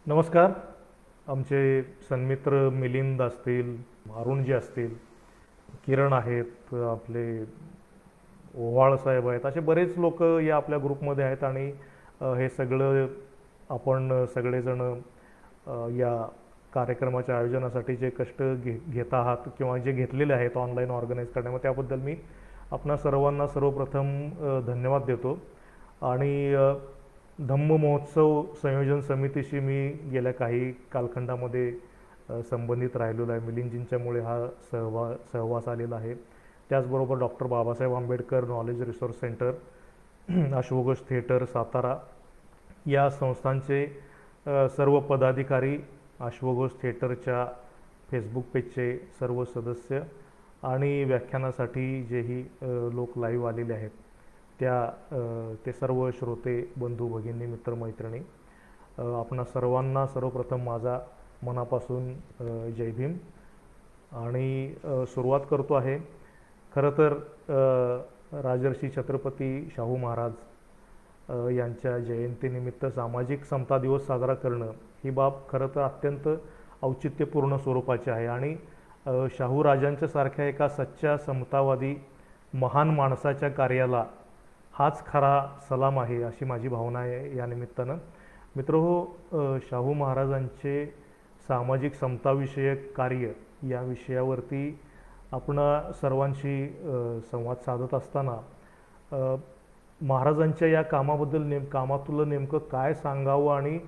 नमस्कार. आमचे सन्मित्र मिलिंद असतील, अरुणजी असतील, किरण आहेत, आपले ओव्हाळ साहेब आहेत, असे बरेच लोक या आपल्या ग्रुपमध्ये आहेत आणि हे सगळं आपण सगळेजण या कार्यक्रमाच्या आयोजनासाठी जे कष्ट घेत आहात किंवा जे घेतलेले आहेत ऑनलाईन ऑर्गनाईज करण्यामध्ये, त्याबद्दल मी आपणा सर्वांना सर्वप्रथम धन्यवाद देतो. आणि धम्म महोत्सव संयोजन समितीशी मी गेल्या काही कालखंडामध्ये संबंधित राहिलेलो आहे. मिलिंदजींच्यामुळे हा सहवास आलेला आहे. त्याचबरोबर doctor Babasaheb Ambedkar knowledge resource centre, अश्वघोष थिएटर सातारा या संस्थांचे सर्व पदाधिकारी, अश्वघोष थिएटरच्या फेसबुक पेजचे सर्व सदस्य आणि व्याख्यानासाठी जेही लोक लाईव्ह आलेले आहेत ते सर्व श्रोते बंधू भगिनी मित्रमैत्रिणी, आपणा सर्वांना सर्वप्रथम माझा मनापासून जय भीम. आणि सुरुवात करतो आहे. खरं तर राजर्षी छत्रपती शाहू महाराज यांच्या जयंतीनिमित्त सामाजिक समता दिवस साजरा करणं ही बाब खरं तर अत्यंत औचित्यपूर्ण स्वरूपाची आहे. आणि शाहू राजांच्या सारख्या एका सच्च्या समतावादी महान माणसाच्या कार्याला हाच खरा सलाम आहे, अशी माझी भावना आहे. या निमित्तानं मित्रहो, शाहू महाराजांचे सामाजिक समताविषयक कार्य या विषयावरती आपण सर्वांशी संवाद साधत असताना महाराजांच्या या कामाबद्दल कामातलं नेमकं काय सांगावं आणि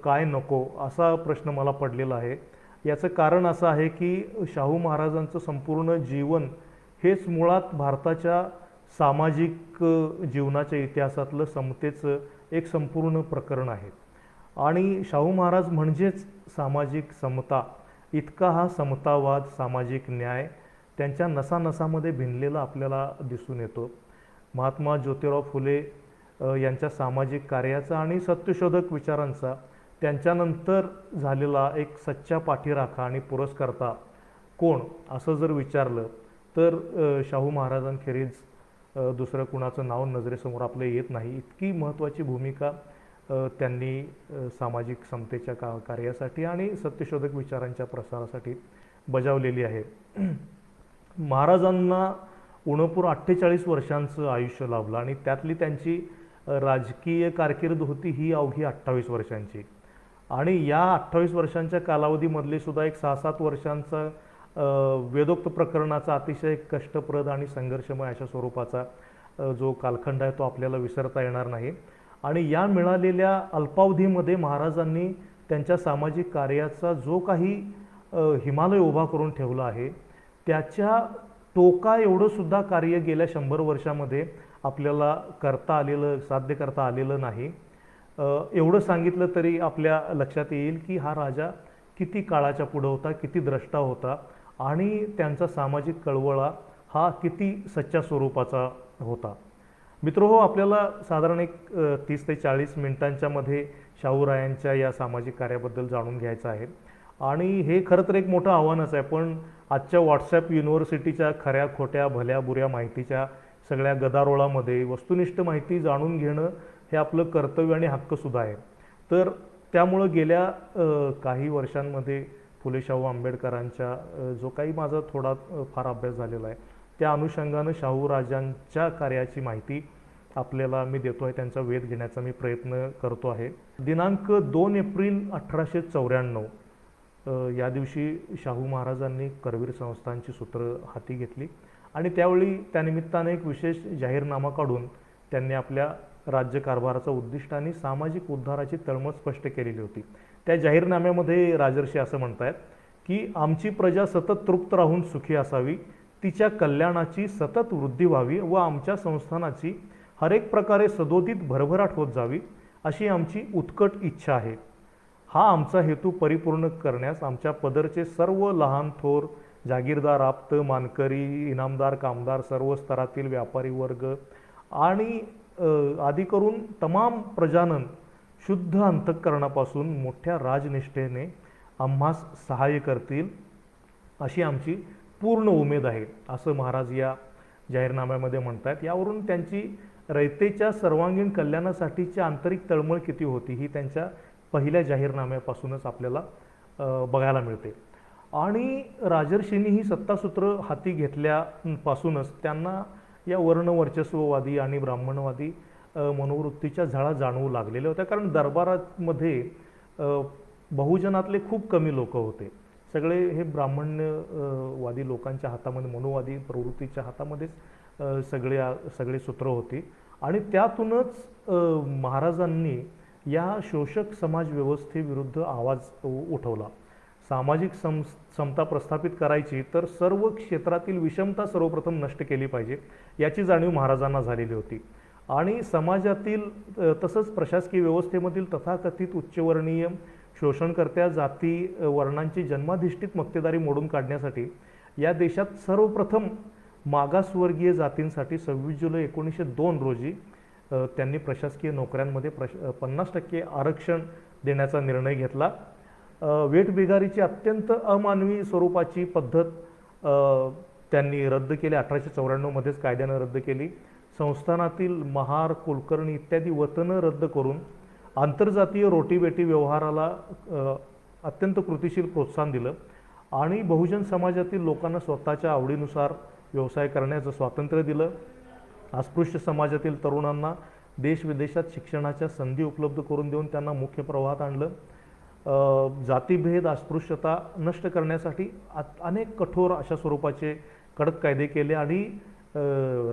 काय नको असा प्रश्न मला पडलेला आहे. याचं कारण असं आहे की शाहू महाराजांचं संपूर्ण जीवन हेच मुळात भारताच्या सामाजिक जीवनाच्या इतिहासातलं समतेचं एक संपूर्ण प्रकरण आहे. आणि शाहू महाराज म्हणजेच सामाजिक समता. इतका हा समतावाद, सामाजिक न्याय त्यांच्या नसानसामध्ये भिनलेला आपल्याला दिसून येतो. महात्मा ज्योतिराव फुले यांच्या सामाजिक कार्याचा आणि सत्यशोधक विचारांचा त्यांच्यानंतर झालेला एक सच्चा पाठीराखा आणि पुरस्कर्ता कोण असं जर विचारलं तर शाहू महाराजांखेरीज दुसरं कुणाचं नाव नजरेसमोर आपल्या येत नाही. इतकी महत्त्वाची भूमिका त्यांनी सामाजिक समतेच्या कार्यासाठी आणि सत्यशोधक विचारांच्या प्रसारासाठी बजावलेली आहे. महाराजांना उणपूर 48 वर्षांचं आयुष्य लाभलं आणि त्यातली त्यांची राजकीय कारकीर्द होती ही अवघी 28 वर्षांची. आणि या 28 वर्षांच्या कालावधीमधले सुद्धा एक 6-7 वर्षांचा वेदोक्त प्रकरणाचा अतिशय कष्टप्रद आणि संघर्षमय अशा स्वरूपाचा जो कालखंड आहे तो आपल्याला विसरता येणार नाही. आणि या मिळालेल्या अल्पावधीमध्ये महाराजांनी त्यांच्या सामाजिक कार्याचा जो काही हिमालय उभा करून ठेवला आहे त्याच्या टोका एवढं सुद्धा कार्य गेल्या 100 वर्षामध्ये आपल्याला साध्य करता आलेलं नाही. एवढं सांगितलं तरी आपल्या लक्षात येईल की हा राजा किती काळाच्या पुढं होता, किती द्रष्टा होता आणि त्यांचा सामाजिक कळवळा हा किती सच्च्या स्वरूपाचा होता. मित्रहो, आपल्याला साधारण एक 30 ते 40 मिनिटांच्या मध्ये शाहूरायांच्या या सामाजिक कार्याबद्दल जाणून घ्यायचं आहे. आणि हे खरं तर एक मोठं आव्हानच आहे. पण आजच्या व्हॉट्सॲप युनिव्हर्सिटीच्या खऱ्या खोट्या भल्या बुऱ्या माहितीच्या सगळ्या गदारोळामध्ये वस्तुनिष्ठ माहिती जाणून घेणं हे आपलं कर्तव्य आणि हक्कसुद्धा आहे. तर त्यामुळं गेल्या काही वर्षांमध्ये फुले शाहू आंबेडकरांच्या जो काही माझा थोडा फार अभ्यास झालेला आहे त्या अनुषंगानं शाहू राजांच्या कार्याची माहिती आपल्याला मी देतो आहे, त्यांचा वेध घेण्याचा मी प्रयत्न करतो आहे. दिनांक 2 एप्रिल 1894 या दिवशी शाहू महाराजांनी करवीर संस्थांची सूत्र हाती घेतली आणि त्यावेळी त्यानिमित्ताने एक विशेष जाहीरनामा काढून त्यांनी आपल्या राज्यकारभाराचं उद्दिष्ट आणि सामाजिक उद्धाराची तळमळ स्पष्ट केलेली होती. त्या जाहीरनाम्यामध्ये राजर्षी असं म्हणतायत की आमची प्रजा सतत तृप्त राहून सुखी असावी, तिच्या कल्याणाची सतत वृद्धी व्हावी व आमच्या संस्थानाची हरेक प्रकारे सदोदित भरभराट होत जावी अशी आमची उत्कट इच्छा आहे. हा आमचा हेतू परिपूर्ण करण्यास आमच्या पदरचे सर्व लहान थोर, जागीरदार, आप्त, मानकरी, इनामदार, कामदार, सर्व स्तरातील व्यापारी वर्ग आणि आदी करून तमाम प्रजानन शुद्ध अंतःकरणापासून मोठ्या राजनिष्ठेने आम्हास सहाय्य करतील अशी आमची पूर्ण उमेद आहे, असं महाराज या जाहीरनाम्यामध्ये म्हणतात. यावरून त्यांची रयतेच्या सर्वांगीण कल्याणासाठीची आंतरिक तळमळ किती होती ही त्यांच्या पहिल्या जाहीरनाम्यापासूनच आपल्याला बघायला मिळते. आणि राजर्षींनी ही सत्तासूत्र हाती घेतल्यापासूनच त्यांना या वर्णवर्चस्ववादी आणि ब्राह्मणवादी मनोवृत्तीच्या झळा जाणवू लागलेल्या होत्या. कारण दरबारामध्ये बहुजनातले खूप कमी लोक होते. सगळे हे ब्राह्मण्यवादी लोकांच्या हातामध्ये, मनोवादी प्रवृत्तीच्या हातामध्येच सगळे सूत्र होती. आणि त्यातूनच महाराजांनी या शोषक समाज व्यवस्थेविरुद्ध आवाज उठवला. सामाजिक समता प्रस्थापित करायची तर सर्व क्षेत्रातील विषमता सर्वप्रथम नष्ट केली पाहिजे, याची जाणीव महाराजांना झालेली होती. आणि समाजातील तसंच प्रशासकीय व्यवस्थेमधील तथाकथित उच्चवर्णीय शोषणकर्त्या जाती वर्णांची जन्माधिष्ठित मक्तेदारी मोडून काढण्यासाठी या देशात सर्वप्रथम मागासवर्गीय जातींसाठी 26 जुलै 1902 रोजी त्यांनी प्रशासकीय नोकऱ्यांमध्ये 50% आरक्षण देण्याचा निर्णय घेतला. वेठबिगारीची अत्यंत अमानवी स्वरूपाची पद्धत त्यांनी रद्द केली. 1894 मध्येच कायद्यानं रद्द केली. संस्थानातील महार, कुलकर्णी इत्यादी वतनं रद्द करून आंतरजातीय रोटीबेटी व्यवहाराला अत्यंत कृतिशील प्रोत्साहन दिलं. आणि बहुजन समाजातील लोकांना स्वतःच्या आवडीनुसार व्यवसाय करण्याचं स्वातंत्र्य दिलं. अस्पृश्य समाजातील तरुणांना देश विदेशात शिक्षणाच्या संधी उपलब्ध करून देऊन त्यांना मुख्य प्रवाहात आणलं. जातीभेद, अस्पृश्यता नष्ट करण्यासाठी अनेक कठोर अशा स्वरूपाचे कडक कायदे केले. आणि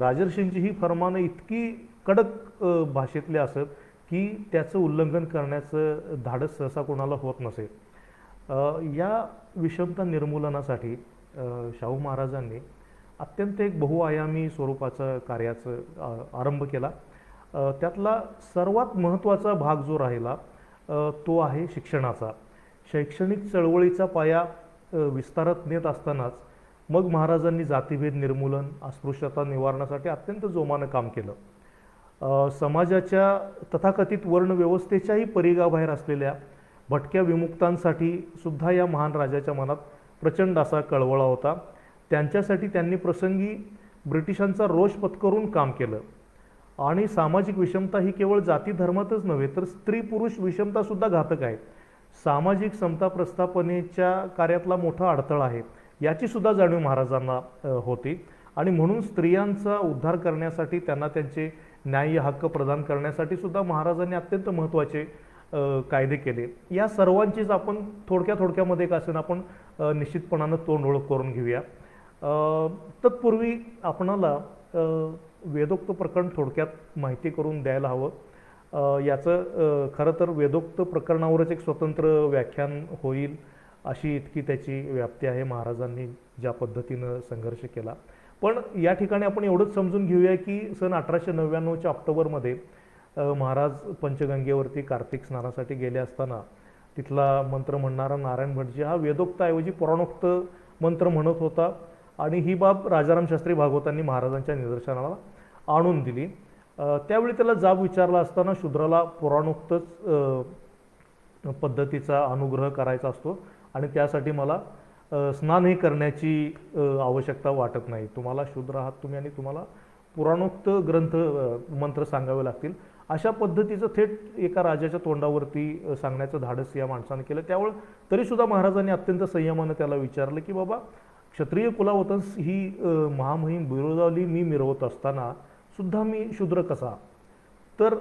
राजर्षींची ही फरमानं इतकी कडक भाषेतली असत की त्याचं उल्लंघन करण्याचं धाडस सहसा कोणाला होत नसे. या विषमता निर्मूलनासाठी शाहू महाराजांनी अत्यंत एक बहुआयामी स्वरूपाचं कार्याचा आरंभ केला. त्यातला सर्वात महत्त्वाचा भाग जो राहिला तो आहे शिक्षणाचा. शैक्षणिक चळवळीचा पाया विस्तारत नेत असतानाच मग महाराजांनी जातीभेद निर्मूलन, अस्पृश्यता निवारणासाठी अत्यंत जोमानं काम केलं. समाजाच्या तथाकथित वर्णव्यवस्थेच्याही परिघाबाहेर असलेल्या भटक्या विमुक्तांसाठी सुद्धा या महान राजाच्या मनात प्रचंड असा कळवळा होता. त्यांच्यासाठी त्यांनी प्रसंगी ब्रिटिशांचा रोष पत्करून काम केलं. आणि सामाजिक विषमता ही केवळ जाती धर्मातच नव्हे तर स्त्री पुरुष विषमतासुद्धा घातक आहे. सामाजिक समता प्रस्थापनेच्या कार्यातला मोठा अडथळा आहे, याची सुद्धा जाणीव महाराजांना होती. आणि म्हणून स्त्रियांचा उद्धार करण्यासाठी, त्यांना त्यांचे न्याय्य हक्क प्रदान करण्यासाठी सुद्धा महाराजांनी अत्यंत महत्त्वाचे कायदे केले. या सर्वांचीच आपण थोडक्यामध्ये का असेना आपण निश्चितपणानं तोंड ओळख करून घेऊया. तत्पूर्वी आपणाला वेदोक्त प्रकरण थोडक्यात माहिती करून द्यायला हवं. याचं खरं तर वेदोक्त प्रकरणावरच एक स्वतंत्र व्याख्यान होईल अशी इतकी त्याची व्याप्ती आहे. महाराजांनी ज्या पद्धतीनं संघर्ष केला. पण या ठिकाणी आपण एवढंच समजून घेऊया की सन 1899च्या ऑक्टोबरमध्ये महाराज पंचगंगेवरती कार्तिक स्नानासाठी गेले असताना तिथला मंत्र म्हणणारा नारायण भटजी हा वेदोक्तऐवजी पुराणोक्त मंत्र म्हणत होता. आणि ही बाब राजाराम शास्त्री भागवतांनी महाराजांच्या निदर्शनाला आणून दिली. त्यावेळी त्याला जाब विचारला असताना शूद्राला पुराणोक्तच पद्धतीचा अनुग्रह करायचा असतो आणि त्यासाठी मला स्नानही करण्याची आवश्यकता वाटत नाही. तुम्हाला शूद्र आहात तुम्ही आणि तुम्हाला पुराणोक्त ग्रंथ मंत्र सांगावे लागतील. अशा पद्धतीचं थेट एका राजाच्या तोंडावरती सांगण्याचं धाडस या माणसानं केलं. त्यावेळी तरीसुद्धा महाराजांनी अत्यंत संयमानं त्याला विचारलं की बाबा, क्षत्रिय कुलावतंस ही महामहिम बिरोदावली मी मिरवत असताना सुद्धा मी शूद्र कसा? तर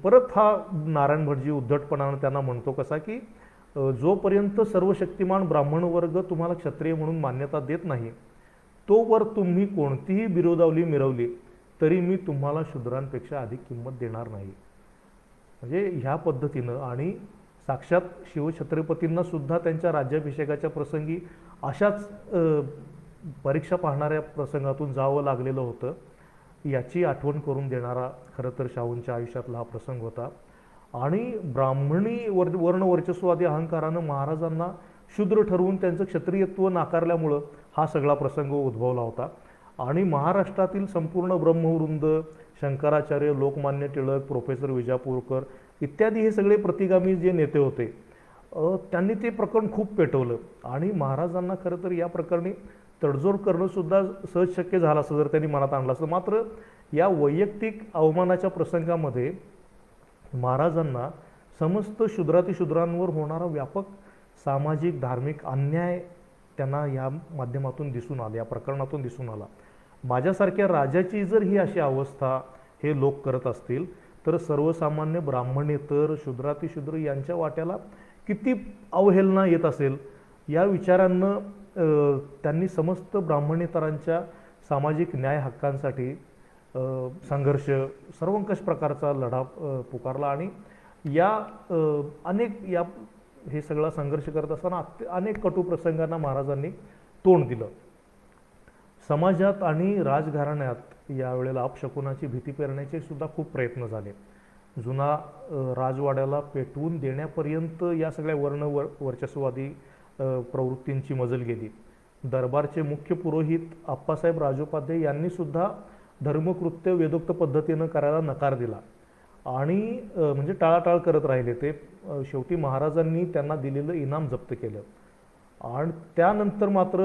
परत हा नारायण भटजी उद्धटपणानं त्यांना म्हणतो कसा की जोपर्यंत सर्वशक्तिमान ब्राह्मण वर्ग तुम्हाला क्षत्रिय म्हणून मान्यता देत नाही तोवर तुम्ही कोणतीही बिरोदावली मिरवली तरी मी तुम्हाला शूद्रांपेक्षा अधिक किंमत देणार नाही. म्हणजे ह्या पद्धतीनं आणि साक्षात शिवछत्रपतींना सुद्धा त्यांच्या राज्याभिषेकाच्या प्रसंगी अशाच परीक्षा पाहणाऱ्या प्रसंगातून जावं लागलेलं होतं. याची आठवण करून देणारा खरं तर शाहूंच्या आयुष्यातला हा प्रसंग होता. आणि ब्राह्मणी वर्णवर्चस्ववादी अहंकारानं महाराजांना शूद्र ठरवून त्यांचं क्षत्रियत्व नाकारल्यामुळं हा सगळा प्रसंग उद्भवला होता. आणि महाराष्ट्रातील संपूर्ण ब्रह्मवृंद, शंकराचार्य, लोकमान्य टिळक, प्रोफेसर विजापूरकर इत्यादी हे सगळे प्रतिगामी जे नेते होते त्यांनी ते प्रकरण खूप पेटवलं. आणि महाराजांना खरं तर या प्रकरणी तडजोड करणंसुद्धा सहज शक्य झालं असं जर त्यांनी मनात आणलं असतं. मात्र या वैयक्तिक अवमानाच्या प्रसंगामध्ये महाराजांना समस्त शूद्रातिशूद्रांवर होणारा व्यापक सामाजिक धार्मिक अन्याय त्यांना या माध्यमातून दिसून आला, या प्रकरणातून दिसून आला. माझ्यासारख्या राजाची जर ही अशी अवस्था हे लोक करत असतील तर सर्वसामान्य ब्राह्मणेतर शूद्रातिशूद्र यांच्या वाट्याला किती अवहेलना येत असेल. या विचारांना त्यांनी समस्त ब्राह्मणेतरांच्या सामाजिक न्याय हक्कांसाठी संघर्ष सर्वंकष प्रकारचा लढा पुकारला आणि या हे सगळा संघर्ष करत असताना अनेक कटू प्रसंगांना महाराजांनी तोंड दिलं. समाजात आणि राजघराण्यात यावेळेला अपशकुनाची भीती पेरण्याचे सुद्धा खूप प्रयत्न झाले. जुना राजवाड्याला पेटवून देण्यापर्यंत या सगळ्या वर्चस्ववादी प्रवृत्तींची मजल गेली. दरबारचे मुख्य पुरोहित आप्पासाहेब राजोपाध्ये यांनी सुद्धा धर्मकृत्य वेदोक्त पद्धतीनं करायला नकार दिला आणि म्हणजे टाळाटाळ करत राहिले ते. शेवटी महाराजांनी त्यांना दिलेलं इनाम जप्त केलं आणि त्यानंतर मात्र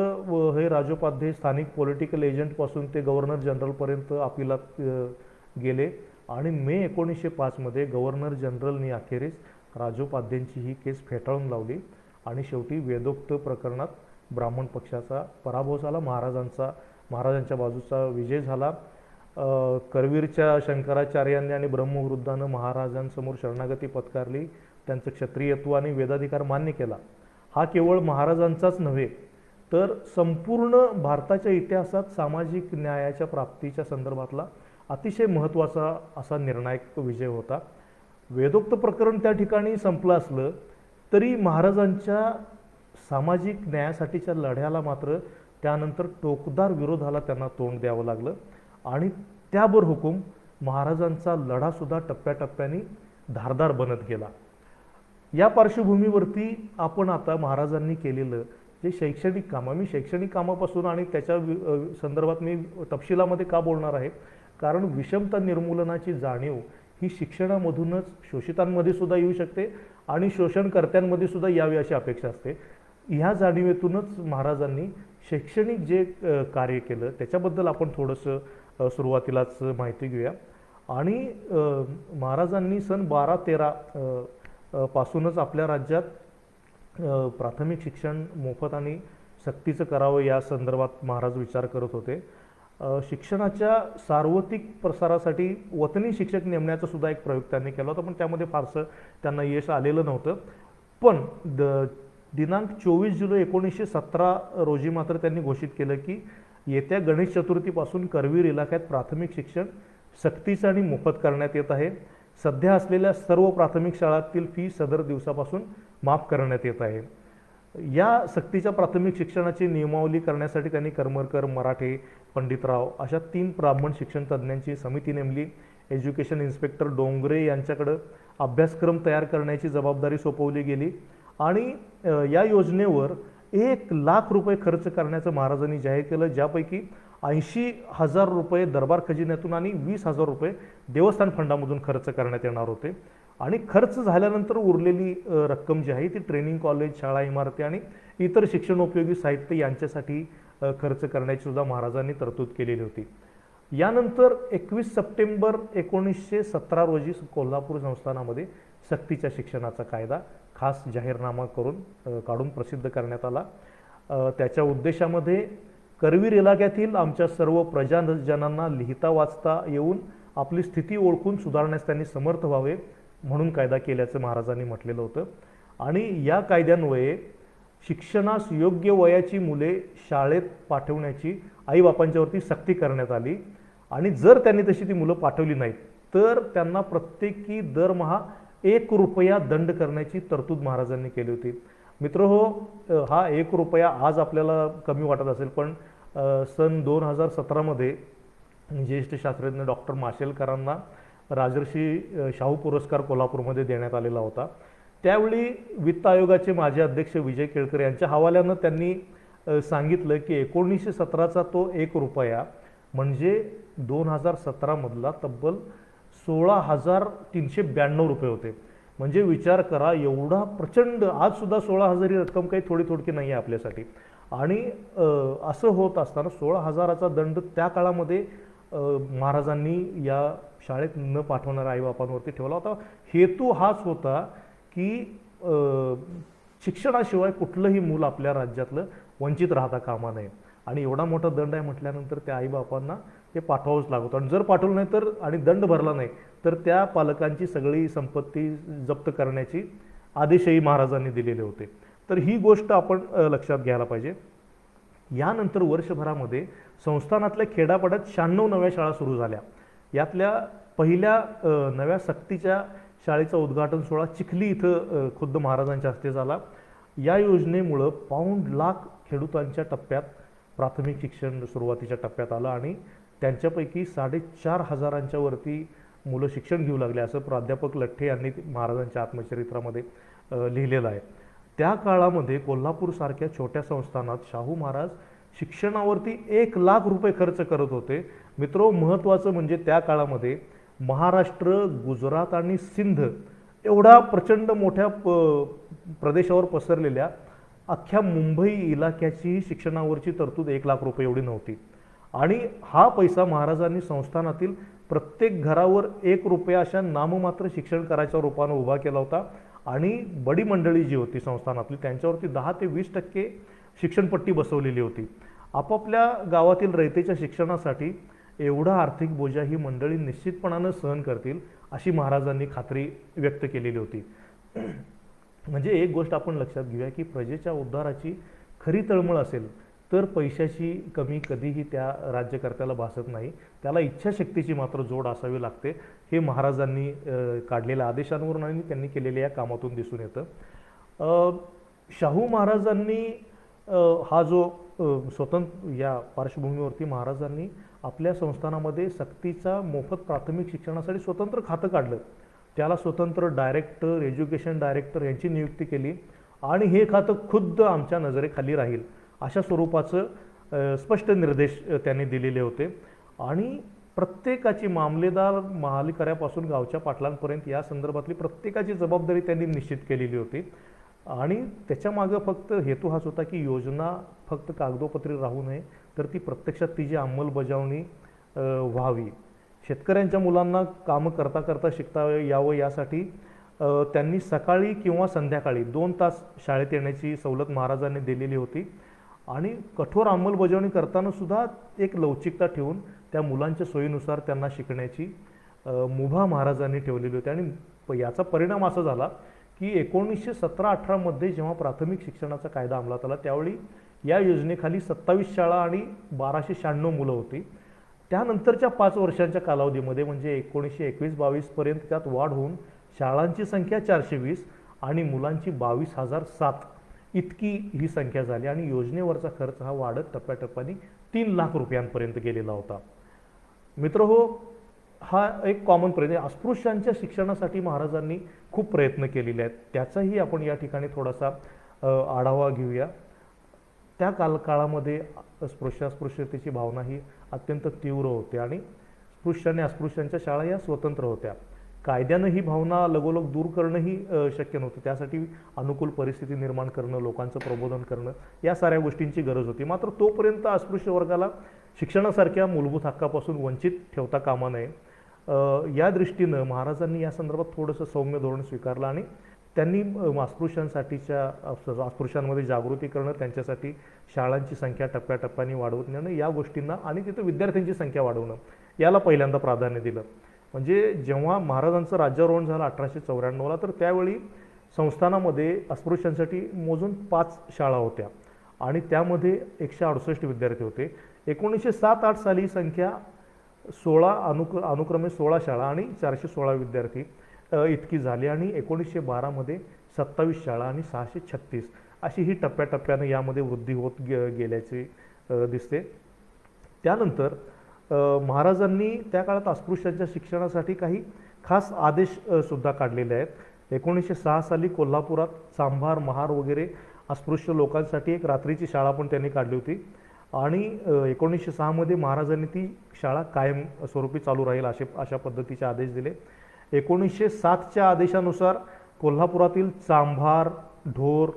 हे राजोपाध्ये स्थानिक पॉलिटिकल एजंटपासून ते गव्हर्नर जनरलपर्यंत अपिलात गेले आणि मे 1905 गव्हर्नर जनरलनी अखेरीस राजोपाध्यांची ही केस फेटाळून लावली आणि शेवटी वेदोक्त प्रकरणात ब्राह्मण पक्षाचा पराभव झाला. महाराजांच्या बाजूचा विजय झाला. करवीरच्या शंकराचार्यांनी आणि ब्रह्मवृद्धानं महाराजांसमोर शरणागती पत्कारली. त्यांचं क्षत्रियत्व आणि वेदाधिकार मान्य केला. हा केवळ महाराजांचाच नव्हे तर संपूर्ण भारताच्या इतिहासात सामाजिक न्यायाच्या प्राप्तीच्या संदर्भातला अतिशय महत्त्वाचा असा निर्णायक विजय होता. वेदोक्त प्रकरण त्या ठिकाणी संपलं असलं तरी महाराजांच्या सामाजिक न्यायासाठीच्या लढ्याला मात्र त्यानंतर टोकदार विरोधाला त्यांना तोंड द्यावं लागलं आणि त्याबर हुकूम महाराजांचा लढासुद्धा टप्प्याटप्प्याने धारदार बनत गेला. या पार्श्वभूमीवरती आपण आता महाराजांनी केलेलं जे शैक्षणिक कामं, मी शैक्षणिक कामापासून आणि त्याच्या संदर्भात मी तपशिलामध्ये का बोलणार आहे, कारण विषमता निर्मूलनाची जाणीव ही शिक्षणामधूनच शोषितांमध्ये सुद्धा येऊ शकते आणि शोषणकर्त्यांमध्ये सुद्धा यावी अशी अपेक्षा असते. ह्या जाणीवेतूनच महाराजांनी शैक्षणिक जे कार्य केलं त्याच्याबद्दल आपण थोडंसं सुरुवातीलाच माहिती घेऊया. आणि महाराजांनी सन 1213 पासूनच आपल्या राज्यात प्राथमिक शिक्षण मोफत आणि सक्तीचं करावं या संदर्भात महाराज विचार करत होते. शिक्षणाच्या सार्वत्रिक प्रसारासाठी वतनी शिक्षक नेमण्याचा सुद्धा एक प्रयोग त्यांनी केला होता, पण त्यामध्ये फारसं त्यांना यश आलेलं नव्हतं. पण दिनांक 24 जुलै 1917 रोजी मात्र त्यांनी घोषित केलं की येत्या गणेश चतुर्थीपासून करवीर इलाक्यात प्राथमिक शिक्षण सक्तीचं आणि मोफत करण्यात येत आहे. सध्या असलेल्या सर्व प्राथमिक शाळांतील फी सदर दिवसापासून माफ करण्यात येत आहे. या सक्तीच्या प्राथमिक शिक्षणाची नियमावली करण्यासाठी त्यांनी करमरकर, मराठे, पंडितराव अशा 3 ब्राह्मण शिक्षण तज्ज्ञांची समिती नेमली. एज्युकेशन इन्स्पेक्टर डोंगरे यांच्याकडं अभ्यासक्रम तयार करण्याची जबाबदारी सोपवली गेली आणि या योजनेवर 1,00,000 रुपये खर्च करण्याचं महाराजांनी जाहीर केलं, ज्यापैकी 80,000 रुपये दरबार खजिन्यातून आणि 20,000 रुपये देवस्थान फंडामधून खर्च करण्यात येणार होते. आणि खर्च झाल्यानंतर उरलेली रक्कम जी आहे ती ट्रेनिंग कॉलेज, शाळा, इमारती आणि इतर शिक्षणोपयोगी साहित्य यांच्यासाठी खर्च करण्याची सुद्धा महाराजांनी तरतूद केलेली होती. यानंतर 21 सप्टेंबर 1917 रोजी कोल्हापूर संस्थानामध्ये सक्तीच्या शिक्षणाचा कायदा खास जाहीरनामा काढून प्रसिद्ध करण्यात आला. त्याच्या उद्देशामध्ये करवीर इलाक्यातील आमच्या सर्व प्रजाजनांना लिहिता वाचता येऊन आपली स्थिती ओळखून सुधारण्यास त्यांनी समर्थ व्हावे म्हणून कायदा केल्याचं महाराजांनी म्हटलेलं होतं. आणि या कायद्यान्वये शिक्षणास योग्य वयाची मुले शाळेत पाठवण्याची आईबापांच्यावरती सक्ती करण्यात आली आणि जर त्यांनी तशी ती मुलं पाठवली नाहीत तर त्यांना प्रत्येकी दरमहा 1 रुपया दंड करण्याची तरतूद महाराजांनी केली होती. मित्रहो, हा 1 रुपया आज आपल्याला कमी वाटत असेल, पण सन 2017 ज्येष्ठ शास्त्रज्ञ डॉक्टर माशेलकरांना राजर्षी शाहू पुरस्कार कोल्हापूरमध्ये देण्यात आलेला होता. त्यावेळी वित्त आयोगाचे माजी अध्यक्ष विजय केळकर यांच्या हवाल्यानं त्यांनी सांगितलं की 1917चा तो 1 रुपया म्हणजे 2017 मधला तब्बल 16,392 रुपये होते. म्हणजे विचार करा, एवढा प्रचंड, आज सुद्धा 16,000 ही रक्कम काही थोडी नाही आहे आपल्यासाठी. आणि असं होत असताना 16,000चा दंड त्या काळामध्ये महाराजांनी या शाळेत न पाठवणाऱ्या आईबापांवरती ठेवला होता. हेतू हाच होता की शिक्षणाशिवाय कुठलंही मूल आपल्या राज्यातलं वंचित राहता कामा नये. आणि एवढा मोठा दंड आहे म्हटल्यानंतर त्या आईबापांना ते पाठवावंच लागतं. आणि जर पाठवलं नाही तर आणि दंड भरला नाही तर त्या पालकांची सगळी संपत्ती जप्त करण्याची आदेशही महाराजांनी दिलेले होते. तर ही गोष्ट आपण लक्षात घ्यायला पाहिजे. यानंतर वर्षभरामध्ये संस्थानातल्या खेड्यापाड्यात 96 नव्या शाळा सुरू झाल्या. यातल्या पहिल्या नव्या सक्तीच्या शाळेचा उद्घाटन सोहळा चिखली इथं खुद्द महाराजांच्या हस्ते झाला. या योजनेमुळं पाऊण लाख खेडूतांच्या टप्प्यात प्राथमिक शिक्षण सुरुवातीच्या टप्प्यात आलं आणि त्यांच्यापैकी 4,500 वरती मुलं शिक्षण घेऊ लागले असं प्राध्यापक लठ्ठे यांनी महाराजांच्या आत्मचरित्रामध्ये लिहिलेलं आहे. त्या काळामध्ये कोल्हापूरसारख्या छोट्या संस्थानात शाहू महाराज शिक्षणावरती 1 लाख रुपये खर्च करत होते. मित्रो, महत्त्वाचं म्हणजे त्या काळामध्ये महाराष्ट्र, गुजरात आणि सिंध एवढा प्रचंड मोठ्या प्रदेशावर पसरलेल्या अख्ख्या मुंबई इलाक्याची शिक्षणावरची तरतूद 1 लाख रुपये एवढी नव्हती. आणि हा पैसा महाराजांनी संस्थानातील प्रत्येक घरावर 1 रुपया अशा नाममात्र शिक्षण करायच्या रूपानं उभा केला होता. आणि बडी मंडळी जी होती संस्थानातली त्यांच्यावरती 10 ते 20% शिक्षणपट्टी बसवलेली होती. आपापल्या गावातील रयतेच्या शिक्षणासाठी एवढा आर्थिक बोजा ही मंडळी निश्चितपणानं सहन करतील अशी महाराजांनी खात्री व्यक्त केलेली होती. म्हणजे एक गोष्ट आपण लक्षात घेऊया की प्रजेच्या उद्धाराची खरी तळमळ असेल तर पैशाची कमी कधीही त्या राज्यकर्त्याला भासत नाही. त्याला इच्छाशक्तीची मात्र जोड असावी लागते. हे महाराजांनी काढलेल्या आदेशांवरून आणि त्यांनी केलेल्या या कामातून दिसून येतं. शाहू महाराजांनी हा जो स्वतंत्र या पार्श्वभूमीवरती महाराजांनी आपल्या संस्थानामध्ये सक्तीचा मोफत प्राथमिक शिक्षणासाठी स्वतंत्र खातं काढलं. त्याला स्वतंत्र डायरेक्टर, एज्युकेशन डायरेक्टर यांची नियुक्ती केली आणि हे खातं खुद्द आमच्या नजरेखाली राहील अशा स्वरूपाचं स्पष्ट निर्देश त्यांनी दिलेले होते. आणि प्रत्येकाची मामलेदार महालिकऱ्यापासून गावच्या पाटलांपर्यंत या संदर्भातली प्रत्येकाची जबाबदारी त्यांनी निश्चित केलेली होती. आणि त्याच्यामागं फक्त हेतू हाच होता की योजना फक्त कागदोपत्री राहू नये तर ती प्रत्यक्षात तिची अंमलबजावणी व्हावी. शेतकऱ्यांच्या मुलांना कामं करता करता शिकता यावं यासाठी त्यांनी सकाळी किंवा संध्याकाळी 2 तास शाळेत येण्याची सवलत महाराजांनी दिलेली होती. आणि कठोर अंमलबजावणी करताना सुद्धा एक लवचिकता ठेवून त्या मुलांच्या सोयीनुसार त्यांना शिकण्याची मुभा महाराजांनी ठेवलेली होती. आणि याचा परिणाम असा झाला की 1917-18 मध्ये जेव्हा प्राथमिक शिक्षणाचा कायदा अंमलात आला त्यावेळी या योजनेखाली 27 शाळा आणि 1296 मुलं होती. त्यानंतरच्या 5 वर्षांच्या कालावधीमध्ये म्हणजे 1921-22 पर्यंत त्यात वाढ होऊन शाळांची संख्या 420 आणि मुलांची 22,007 इतकी ही संख्या झाली. आणि योजनेवरचा खर्च हा वाढत टप्प्याटप्प्याने 3 लाख रुपयांपर्यंत गेलेला होता. मित्रहो, हा एक कॉमन प्रयत्न. अस्पृश्यांच्या शिक्षणासाठी महाराजांनी खूप प्रयत्न केलेले आहेत. त्याचाही आपण या ठिकाणी थोडासा आढावा घेऊया. त्या काळामध्ये अस्पृश्यतेची भावना ही अत्यंत तीव्र होती आणि स्पृश्य आणि अस्पृश्यांच्या शाळा या स्वतंत्र होत्या. कायद्यानं ही भावना लगोलग दूर करणंही शक्य नव्हतं. त्यासाठी अनुकूल परिस्थिती निर्माण करणं, लोकांचं प्रबोधन करणं या साऱ्या गोष्टींची गरज होती. मात्र तोपर्यंत अस्पृश्य वर्गाला शिक्षणासारख्या मूलभूत हक्कापासून वंचित ठेवता कामा नये या दृष्टीनं महाराजांनी या संदर्भात थोडंसं सौम्य धोरण स्वीकारलं आणि त्यांनी अस्पृश्यांमध्ये जागृती करणं, त्यांच्यासाठी शाळांची संख्या टप्प्याटप्प्याने वाढवत नेणं या गोष्टींना आणि तिथं विद्यार्थ्यांची संख्या वाढवणं याला पहिल्यांदा प्राधान्य दिलं. म्हणजे जेव्हा महाराजांचं राज्यारोहण झालं 1894ला तर त्यावेळी संस्थानामध्ये अस्पृश्यांसाठी मोजून 5 शाळा होत्या आणि त्यामध्ये 168 विद्यार्थी होते. 1907-08 साली ही संख्या 16 अनुक्रमे 16 शाळा आणि 416 विद्यार्थी इतकी झाली आणि 1912 मध्ये 27 शाळा आणि 636 अशी ही टप्प्याटप्प्यानं यामध्ये वृद्धी होत गेल्याची दिसते. त्यानंतर महाराजांनी त्या काळात अस्पृश्यांच्या शिक्षणासाठी काही खास आदेश सुद्धा काढलेले आहेत. 1906 साली कोल्हापुरात चांभार, महार वगैरे अस्पृश्य लोकांसाठी एक रात्रीची शाळा पण त्यांनी काढली होती आणि 1906 मध्ये महाराजांनी ती शाळा कायम स्वरूपी चालू राहील अशा पद्धतीचे आदेश दिले. 1907च्या आदेशानुसार कोल्हापुरातील चांभार, ढोर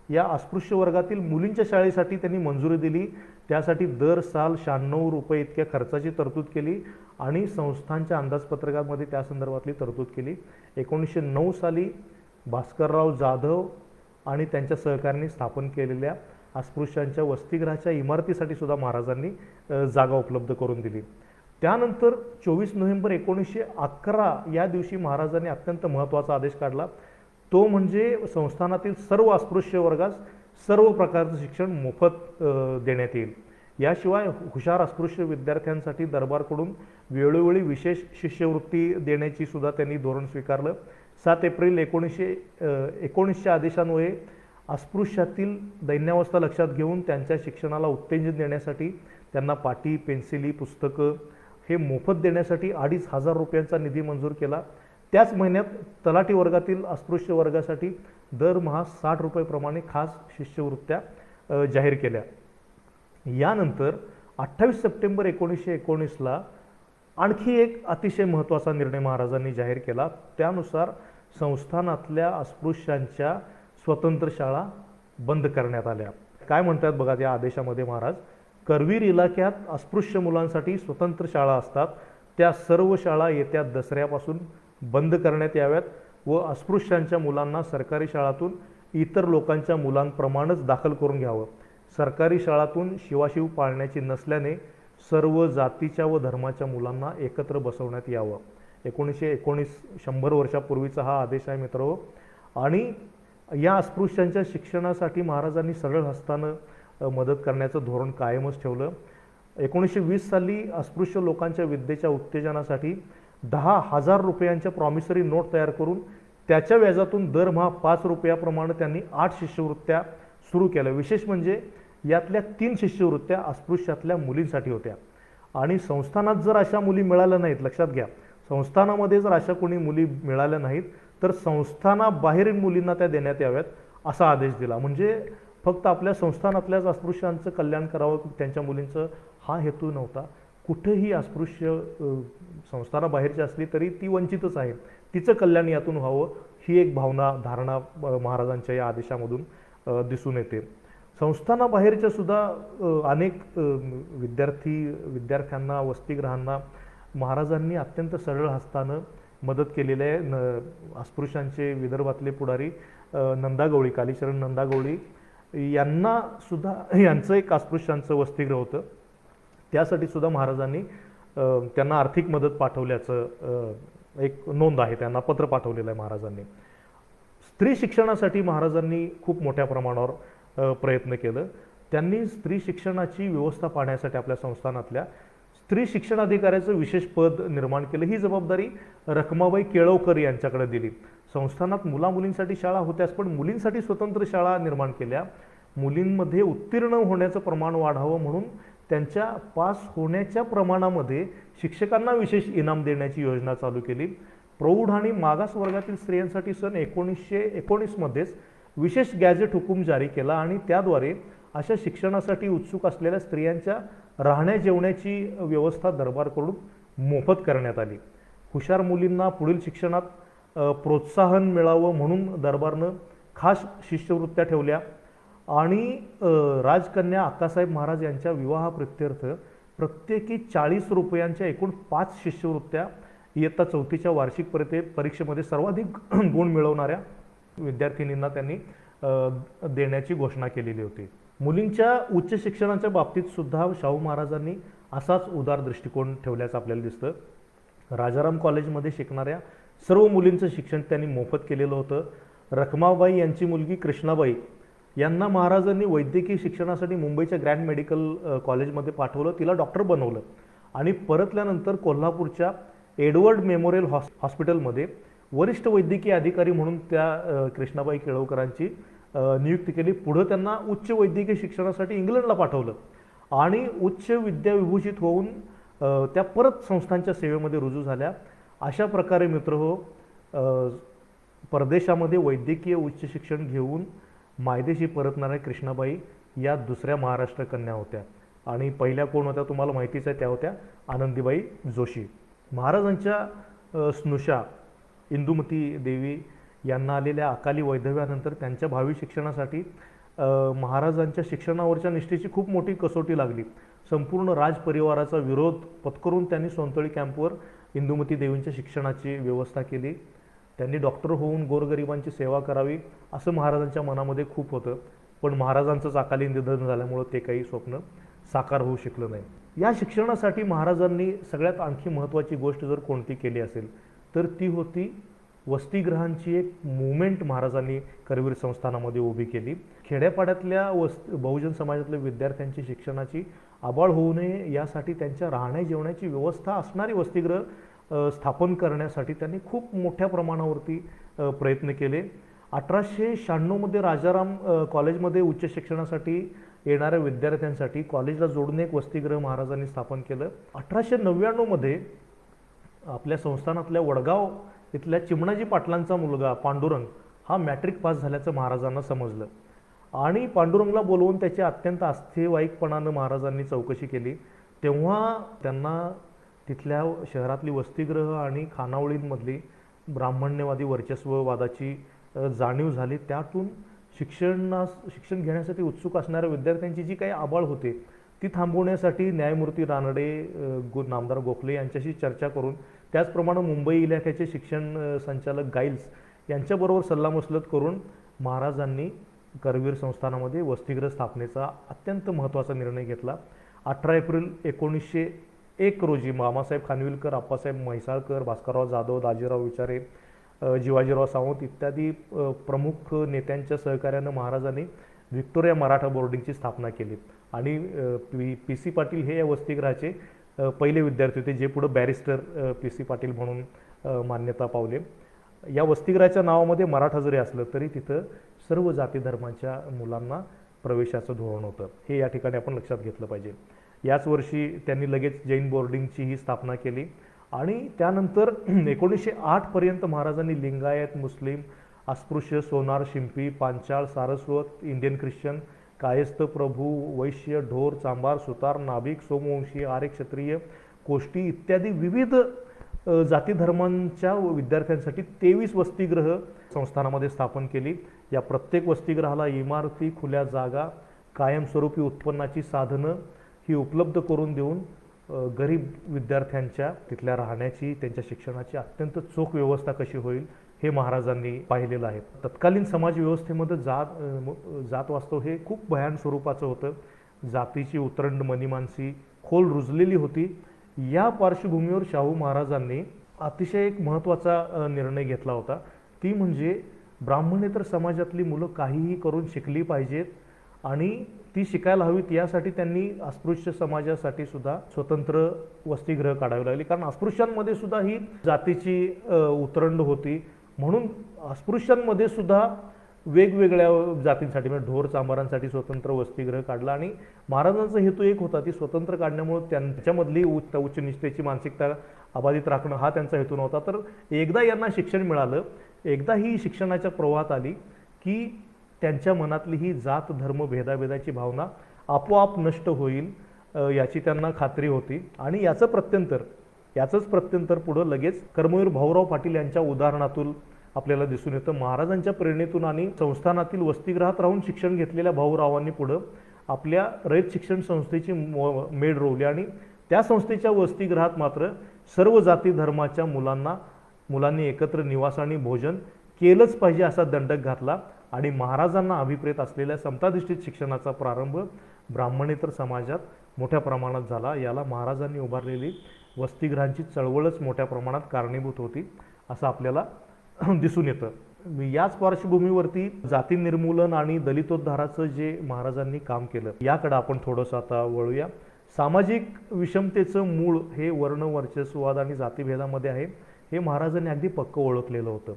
या अस्पृश्य वर्गातील मुलींच्या शाळेसाठी त्यांनी मंजुरी दिली. त्यासाठी दर साल 96 रुपये इतक्या खर्चाची तरतूद केली आणि संस्थांच्या अंदाजपत्रकामध्ये त्या संदर्भातली तरतूद केली. 1909 साली भास्करराव जाधव आणि त्यांच्या सहकाऱ्यांनी स्थापन केलेल्या अस्पृश्यांच्या वसतिगृहाच्या इमारतीसाठी सुद्धा महाराजांनी जागा उपलब्ध करून दिली. त्यानंतर 24 नोव्हेंबर 1911 या दिवशी महाराजांनी अत्यंत महत्त्वाचा आदेश काढला. तो म्हणजे संस्थानातील सर्व अस्पृश्य वर्गास सर्व प्रकारचं शिक्षण मोफत देण्यात येईल. याशिवाय हुशार अस्पृश्य विद्यार्थ्यांसाठी दरबारकडून वेळोवेळी विशेष शिष्यवृत्ती देण्याची सुद्धा त्यांनी धोरण स्वीकारलं. 7 एप्रिल 1919 आदेशान्वये अस्पृश्यातील दैन्यावस्था लक्षात घेऊन त्यांच्या शिक्षणाला उत्तेजन देण्यासाठी त्यांना पाटी, पेन्सिली, पुस्तकं हे मोफत देण्यासाठी 2,500 रुपयांचा निधी मंजूर केला. त्याच महिन्यात तलाठी वर्गातील अस्पृश्य वर्गासाठी दरमहा 60 रुपये प्रमाणे खास शिष्यवृत्त्या जाहीर केल्या. यानंतर 28 सप्टेंबर 1919ला आणखी एक अतिशय महत्त्वाचा निर्णय महाराजांनी जाहीर केला. त्यानुसार संस्थानातल्या अस्पृश्यांच्या स्वतंत्र शाळा बंद करण्यात आल्या. काय म्हणतात बघा त्या आदेशामध्ये महाराज, करवीर इलाक्यात अस्पृश्य मुलांसाठी स्वतंत्र शाळा असतात, त्या सर्व शाळा येत्या दसऱ्यापासून बंद करण्यात याव्यात व अस्पृश्यांच्या मुलांना सरकारी शाळातून इतर लोकांच्या मुलांप्रमाणेच दाखल करून घ्यावं. सरकारी शाळातून शिवाशिव पाळण्याची नसल्याने सर्व जातीच्या व धर्माच्या मुलांना एकत्र बसवण्यात यावं. 1919 100 वर्षापूर्वीचा हा आदेश आहे मित्र. आणि या अस्पृश्यांच्या शिक्षणासाठी महाराजांनी सरळ हस्तानं मदत करण्याचं धोरण कायमच ठेवलं. 1920 साली अस्पृश्य लोकांच्या विद्येच्या उत्तेजनासाठी 10,000 रुपयांच्या प्रॉमिसरी नोट तयार करून त्याच्या व्याजातून दरमहा 5 रुपयाप्रमाणे त्यांनी 8 शिष्यवृत्त्या सुरू केल्या. विशेष म्हणजे यातल्या 3 शिष्यवृत्त्या अस्पृश्यातल्या मुलींसाठी होत्या. आणि संस्थानात जर अशा मुली मिळाल्या नाहीत, लक्षात घ्या, संस्थानामध्ये जर अशा कोणी मुली मिळाल्या नाहीत तर संस्थानाबाहेरील मुलींना त्या देण्यात याव्यात असा आदेश दिला. म्हणजे फक्त आपल्या संस्थानातल्याच अस्पृश्यांचं कल्याण करावं त्यांच्या मुलींचं हा हेतू नव्हता. कुठेही अस्पृश्य संस्थानाबाहेरची असली तरी ती वंचितच आहे, तिचं कल्याण यातून व्हावं ही एक भावना, धारणा महाराजांच्या या आदेशामधून दिसून येते. संस्थानाबाहेरच्या सुद्धा अनेक विद्यार्थ्यांना, वसतिगृहांना महाराजांनी अत्यंत सरळ हस्तानं मदत केलेली आहे. अस्पृश्यांचे विदर्भातले पुढारी नंदागवळी, कालीचरण नंदागवळी यांना सुद्धा, यांचं एक अस्पृश्यांचं वसतिगृह होतं, त्यासाठी सुद्धा महाराजांनी त्यांना आर्थिक मदत पाठवल्याचं एक नोंद आहे, त्यांना पत्र पाठवलेलं आहे महाराजांनी. स्त्री शिक्षणासाठी महाराजांनी खूप मोठ्या प्रमाणावर प्रयत्न केलं. त्यांनी स्त्री शिक्षणाची व्यवस्था पाहण्यासाठी आपल्या संस्थानातल्या स्त्री शिक्षण अधिकाऱ्याचं विशेष पद निर्माण केलं. ही जबाबदारी रखमाबाई केळवकर यांच्याकडे दिली. संस्थानात मुलामुलींसाठी शाळा होत्याच, पण मुलींसाठी स्वतंत्र शाळा निर्माण केल्या. मुलींमध्ये उत्तीर्ण होण्याचं प्रमाण वाढावं म्हणून त्यांच्या पास होण्याच्या प्रमाणामध्ये शिक्षकांना विशेष इनाम देण्याची योजना चालू केली. प्रौढ आणि मागास वर्गातील स्त्रियांसाठी सन 1919 मध्येच विशेष गॅझेट हुकूम जारी केला आणि त्याद्वारे अशा शिक्षणासाठी उत्सुक असलेल्या स्त्रियांच्या राहण्या जेवण्याची व्यवस्था दरबारकडून मोफत करण्यात आली. हुशार मुलींना पुढील शिक्षणात प्रोत्साहन मिळावं म्हणून दरबारनं खास शिष्यवृत्त्या ठेवल्या आणि राजकन्या अक्कासाहेब महाराज यांच्या विवाहाप्रित्यर्थ प्रत्येकी 40 रुपयांच्या एकूण 5 शिष्यवृत्त्या इयत्ता 4थीच्या वार्षिक परीक्षेमध्ये सर्वाधिक गुण मिळवणाऱ्या विद्यार्थिनींना त्यांनी देण्याची घोषणा केलेली होती. मुलींच्या उच्च शिक्षणाच्या बाबतीत सुद्धा शाहू महाराजांनी असाच उदार दृष्टिकोन ठेवल्याचं आपल्याला दिसतं. राजाराम कॉलेजमध्ये शिकणाऱ्या सर्व मुलींचं शिक्षण त्यांनी मोफत केलेलं होतं. रखमाबाई यांची मुलगी कृष्णाबाई यांना महाराजांनी वैद्यकीय शिक्षणासाठी मुंबईच्या ग्रँड मेडिकल कॉलेजमध्ये पाठवलं, तिला डॉक्टर बनवलं आणि परतल्यानंतर कोल्हापूरच्या एडवर्ड मेमोरियल हॉस्पिटलमध्ये वरिष्ठ वैद्यकीय अधिकारी म्हणून त्या कृष्णाबाई केळवकरांची नियुक्ती केली. पुढं त्यांना उच्च वैद्यकीय शिक्षणासाठी इंग्लंडला पाठवलं आणि उच्च विद्याविभूषित होऊन त्या परत संस्थांच्या सेवेमध्ये रुजू झाल्या. अशा प्रकारे मित्रहो, परदेशामध्ये वैद्यकीय उच्च शिक्षण घेऊन मायदेशी परतणाऱ्या कृष्णाबाई या दुसऱ्या महाराष्ट्र कन्या होत्या आणि पहिल्या कोण होत्या तुम्हाला माहितीच आहे, त्या होत्या आनंदीबाई जोशी. महाराजांच्या स्नुषा इंदुमती देवी यांना आलेल्या अकाली वैधव्यानंतर त्यांच्या भावी शिक्षणासाठी महाराजांच्या शिक्षणावरच्या निष्ठेची खूप मोठी कसोटी लागली. संपूर्ण राजपरिवाराचा विरोध पत्करून त्यांनी सोनतळी कॅम्पवर इंदुमती देवींच्या शिक्षणाची व्यवस्था केली. त्यांनी डॉक्टर होऊन गोरगरिबांची सेवा करावी असं महाराजांच्या मनामध्ये खूप होतं. पण महाराजांचंच अकाली निधन झाल्यामुळं ते काही स्वप्न साकार होऊ शकलं नाही. या शिक्षणासाठी महाराजांनी सगळ्यात आणखी महत्त्वाची गोष्ट जर कोणती केली असेल तर ती होती वसतिगृहांची एक मुवमेंट महाराजांनी करवीर संस्थानामध्ये उभी केली. खेड्यापाड्यातल्या बहुजन समाजातल्या विद्यार्थ्यांची शिक्षणाची आबाळ होऊ नये यासाठी त्यांच्या राहण्या जेवण्याची व्यवस्था असणारी वसतिगृह स्थापन करण्यासाठी त्यांनी खूप मोठ्या प्रमाणावरती प्रयत्न केले. 1896मध्ये राजाराम कॉलेजमध्ये उच्च शिक्षणासाठी येणाऱ्या विद्यार्थ्यांसाठी कॉलेजला जोडून एक वसतिगृह महाराजांनी स्थापन केलं. 1899मध्ये आपल्या संस्थानातल्या वडगाव इथल्या चिमणाजी पाटलांचा मुलगा पांडुरंग हा मॅट्रिक पास झाल्याचं महाराजांना समजलं आणि पांडुरंगला बोलवून त्याच्या अत्यंत आस्थेवाईकपणानं महाराजांनी चौकशी केली. तेव्हा त्यांना तिथल्या शहरातली वसतिगृह आणि खानावळींमधली ब्राह्मण्यवादी वर्चस्ववादाची जाणीव झाली. त्यातून शिक्षण घेण्यासाठी उत्सुक असणाऱ्या विद्यार्थ्यांची जी काही आबाळ होते ती थांबवण्यासाठी न्यायमूर्ती रानडे, नामदार गोखले यांच्याशी चर्चा करून त्याचप्रमाणे मुंबई इलाख्याचे शिक्षण संचालक गाईल्स यांच्याबरोबर सल्लामसलत करून महाराजांनी करवीर संस्थानामध्ये वसतिगृह स्थापनेचा अत्यंत महत्त्वाचा निर्णय घेतला. 18 एप्रिल 1901 रोजी मामासाहेब खानविलकर, आप्पासाहेब म्हैसाळकर, भास्करराव जाधव, दाजीराव विचारे, जिवाजीराव सावंत इत्यादी प्रमुख नेत्यांच्या सहकार्यानं महाराजांनी व्हिक्टोरिया मराठा बोर्डिंगची स्थापना केली आणि पी.सी. पाटील हे या वसतिगृहाचे पहिले विद्यार्थी होते, जे पुढे बॅरिस्टर पी.सी. पाटील म्हणून मान्यता पावले. या वसतिगृहाच्या नावामध्ये मराठा जरी असलं तरी तिथं सर्व जाती धर्माच्या मुलांना प्रवेशाचं धोरण होतं, हे या ठिकाणी आपण लक्षात घेतलं पाहिजे. याच वर्षी त्यांनी लगेच जैन बोर्डिंगचीही स्थापना केली आणि त्यानंतर 1908 पर्यंत महाराजांनी लिंगायत, मुस्लिम, अस्पृश्य, सोनार, शिंपी, पांचाळ, सारस्वत, इंडियन ख्रिश्चन, कायस्थ, प्रभू, वैश्य, ढोर, चांभार, सुतार, नाभिक, सोमवंशी, आर्य, क्षत्रिय, कोष्टी इत्यादी विविध जाती धर्मांच्या विद्यार्थ्यांसाठी 23 वसतिगृह संस्थानामध्ये स्थापन केली. या प्रत्येक वसतिगृहाला इमारती, खुल्या जागा, कायमस्वरूपी उत्पन्नाची साधनं ही उपलब्ध करून देऊन गरीब विद्यार्थ्यांच्या तिथल्या राहण्याची, त्यांच्या शिक्षणाची अत्यंत चोख व्यवस्था कशी होईल हे महाराजांनी पाहिलेलं आहे. तत्कालीन समाज व्यवस्थेमध्ये जात वास्तव हे खूप भयान स्वरूपाचं होतं. जातीची उतरंड मनीमानसी खोल रुजलेली होती. या पार्श्वभूमीवर शाहू महाराजांनी अतिशय एक महत्त्वाचा निर्णय घेतला होता, ती म्हणजे ब्राह्मणेतर समाजातली मुलं काहीही करून शिकली पाहिजेत आणि ती शिकायला हवीत. यासाठी त्यांनी अस्पृश्य समाजासाठी सुद्धा स्वतंत्र वसतिगृह काढावे लागले, कारण अस्पृश्यांमध्ये सुद्धा ही जातीची उतरंड होती. म्हणून अस्पृश्यांमध्ये सुद्धा वेगवेगळ्या जातींसाठी म्हणजे ढोर चांभारांसाठी स्वतंत्र वसतिगृह काढला आणि महाराजांचा हेतू एक होता, ती स्वतंत्र काढण्यामुळे त्यांच्यामधली उच्च निष्ठेची मानसिकता अबाधित राखणं हा त्यांचा हेतू नव्हता. तर एकदा यांना शिक्षण मिळालं, एकदा ही शिक्षणाच्या प्रवाहात आली की त्यांच्या मनातली ही जात धर्म भेदाभेदाची भावना आपोआप नष्ट होईल याची त्यांना खात्री होती. आणि याचंच प्रत्यंतर पुढं लगेच कर्मवीर भाऊराव पाटील यांच्या उदाहरणातून आपल्याला दिसून येतं. महाराजांच्या प्रेरणेतून आणि संस्थानातील वसतिगृहात राहून शिक्षण घेतलेल्या भाऊरावांनी पुढं आपल्या रयत शिक्षण संस्थेची मेढ रोवली आणि त्या संस्थेच्या वसतिगृहात मात्र सर्व जाती धर्माच्या मुलांनी एकत्र निवास आणि भोजन केलंच पाहिजे असा दंडक घातला आणि महाराजांना अभिप्रेत असलेल्या समताधिष्ठित शिक्षणाचा प्रारंभ ब्राह्मणेतर समाजात मोठ्या प्रमाणात झाला. याला महाराजांनी उभारलेली वसतिगृहांची चळवळच मोठ्या प्रमाणात कारणीभूत होती असं आपल्याला दिसून येतं. याच पार्श्वभूमीवरती जाती निर्मूलन आणि दलितोद्धाराचं जे महाराजांनी काम केलं याकडे आपण थोडंसं आता वळूया. सामाजिक विषमतेचं मूळ हे वर्ण वर्चस्ववाद आणि जातीभेदामध्ये आहे हे महाराजांनी अगदी पक्क ओळखलेलं होतं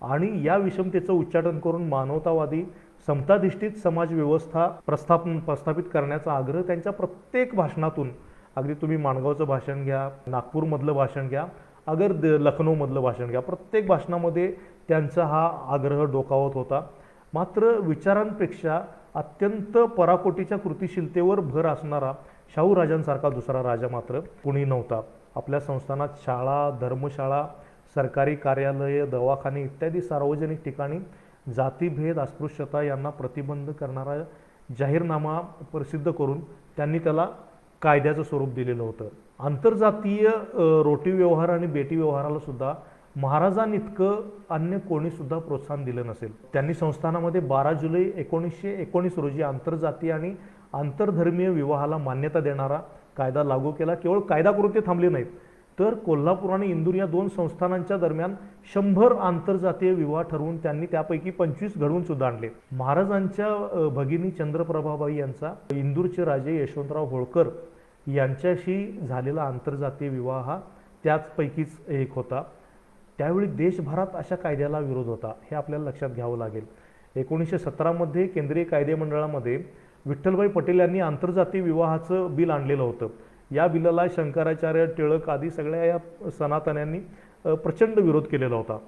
आणि या विषमतेचं उच्चाटन करून मानवतावादी समताधिष्ठित समाज व्यवस्था प्रस्थापित करण्याचा आग्रह त्यांच्या प्रत्येक भाषणातून, अगदी तुम्ही माणगावचं भाषण घ्या, नागपूरमधलं भाषण घ्या, अगर लखनौमधलं भाषण घ्या, प्रत्येक भाषणामध्ये त्यांचा हा आग्रह डोकावत होता. मात्र विचारांपेक्षा अत्यंत पराकोटीच्या कृतिशीलतेवर भर असणारा शाहू राजांसारखा दुसरा राजा मात्र कुणी नव्हता. आपल्या संस्थानात शाळा, धर्मशाळा, सरकारी कार्यालय, दवाखाने इत्यादी सार्वजनिक ठिकाणी जातीभेद अस्पृश्यता यांना प्रतिबंध करणारा जाहीरनामा प्रसिद्ध करून त्यांनी त्याला कायद्याचं स्वरूप दिलेलं होतं. आंतरजातीय रोटी व्यवहार आणि बेटी व्यवहाराला सुद्धा महाराजांइतकं अन्य कोणी सुद्धा प्रोत्साहन दिलं नसेल. त्यांनी संस्थानामध्ये 12 जुलै 1919 रोजी आंतरजातीय आणि आंतरधर्मीय विवाहाला मान्यता देणारा कायदा लागू केला. केवळ कायदा करून ते थांबले नाहीत, तर कोल्हापूर आणि इंदूर या दोन संस्थानांच्या दरम्यान 100 आंतरजातीय विवाह ठरवून त्यांनी त्यापैकी 25 घडवून सुद्धा आणले. महाराजांच्या भगिनी चंद्रप्रभाबाई यांचा इंदूरचे राजे यशवंतराव होळकर यांच्याशी झालेला आंतरजातीय विवाह हा त्याचपैकीच एक होता. त्यावेळी देशभरात अशा कायद्याला विरोध होता, हे आपल्याला लक्षात घ्यावं लागेल. 1917 मध्ये केंद्रीय कायदे मंडळामध्ये विठ्ठलभाई पटेल यांनी आंतरजातीय विवाहाचं बिल आणलेलं होतं. या बिलाला शंकराचार्य, टिळक आदी सगळ्या या सनातन्यांनी प्रचंड विरोध केलेला होता.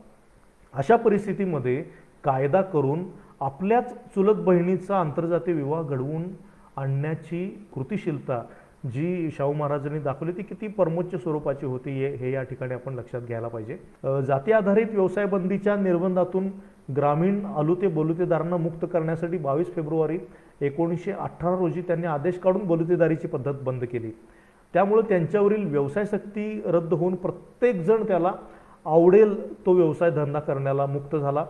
अशा परिस्थितीमध्ये कायदा करून आपल्याच चुलत बहिणीचा आंतरजातीय विवाह घडवून आणण्याची कृतिशीलता जी शाहू महाराजांनी दाखवली ती किती परमोच्च स्वरूपाची होती हे या ठिकाणी आपण लक्षात घ्यायला पाहिजे. जाती आधारित व्यवसाय बंदीच्या निर्बंधातून ग्रामीण आलुते बोलुतेदारांना मुक्त करण्यासाठी 22 फेब्रुवारी 1918 रोजी त्यांनी आदेश काढून बोलुतेदारीची पद्धत बंद केली. त्यामुळे त्यांच्यावरील व्यवसाय सक्ती रद्द होऊन प्रत्येकजण त्याला आवडेल तो व्यवसाय धंदा करण्याला मुक्त झाला.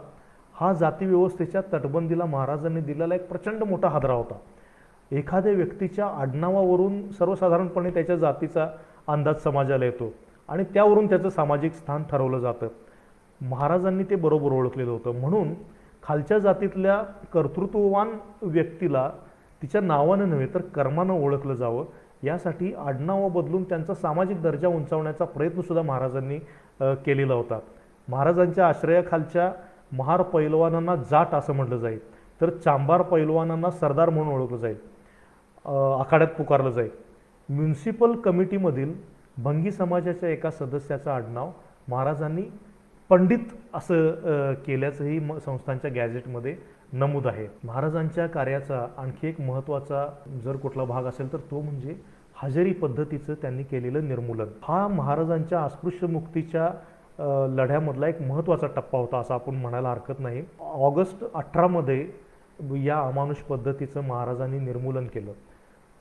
हा जाती व्यवस्थेच्या तटबंदीला महाराजांनी दिलेला एक प्रचंड मोठा हादरा होता. एखाद्या व्यक्तीच्या आडनावावरून सर्वसाधारणपणे त्याच्या जातीचा अंदाज समाजाला येतो आणि त्यावरून त्याचं सामाजिक स्थान ठरवलं जातं. महाराजांनी ते बरोबर ओळखलेलं होतं. म्हणून खालच्या जातीतल्या कर्तृत्ववान व्यक्तीला तिच्या नावानं नव्हे तर कर्मानं ओळखलं जावं, यासाठी आडनावं बदलून त्यांचा सामाजिक दर्जा उंचावण्याचा प्रयत्नसुद्धा महाराजांनी केलेला होता. महाराजांच्या आश्रयाखालच्या महार पैलवानांना जाट असं म्हटलं जाईल, तर चांभार पैलवानांना सरदार म्हणून ओळखलं जाईल, आखाड्यात पुकारलं जाईल. म्युन्सिपल कमिटीमधील भंगी समाजाच्या एका सदस्याचं आडनाव महाराजांनी पंडित असं केल्याचंही संस्थांच्या गॅझेटमध्ये नमूद आहे. महाराजांच्या कार्याचा आणखी एक महत्त्वाचा जर कुठला भाग असेल तर तो म्हणजे हजेरी पद्धतीचं त्यांनी केलेलं निर्मूलन. हा महाराजांच्या अस्पृश्य मुक्तीच्या लढ्यामधला एक महत्त्वाचा टप्पा होता असं आपण म्हणायला हरकत नाही. ऑगस्ट 18 मध्ये या अमानुष पद्धतीचं महाराजांनी निर्मूलन केलं.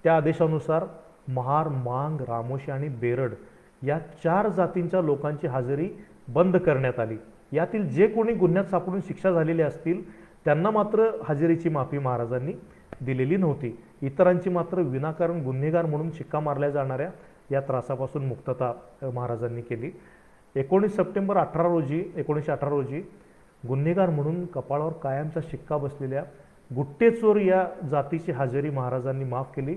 त्या आदेशानुसार महार, मांग, रामोशी आणि बेरड या 4 जातींच्या लोकांची हजेरी बंद करण्यात आली. यातील जे कोणी गुन्ह्यात सापडून शिक्षा झालेली असतील त्यांना मात्र हजेरीची माफी महाराजांनी दिलेली नव्हती. इतरांची मात्र विनाकारण गुन्हेगार म्हणून शिक्का मारल्या जाणाऱ्या या त्रासापासून मुक्तता महाराजांनी केली. 19 सप्टेंबर 1918 रोजी गुन्हेगार म्हणून कपाळावर कायमचा शिक्का बसलेल्या गुट्टेचोर या जातीची हजेरी महाराजांनी माफ केली.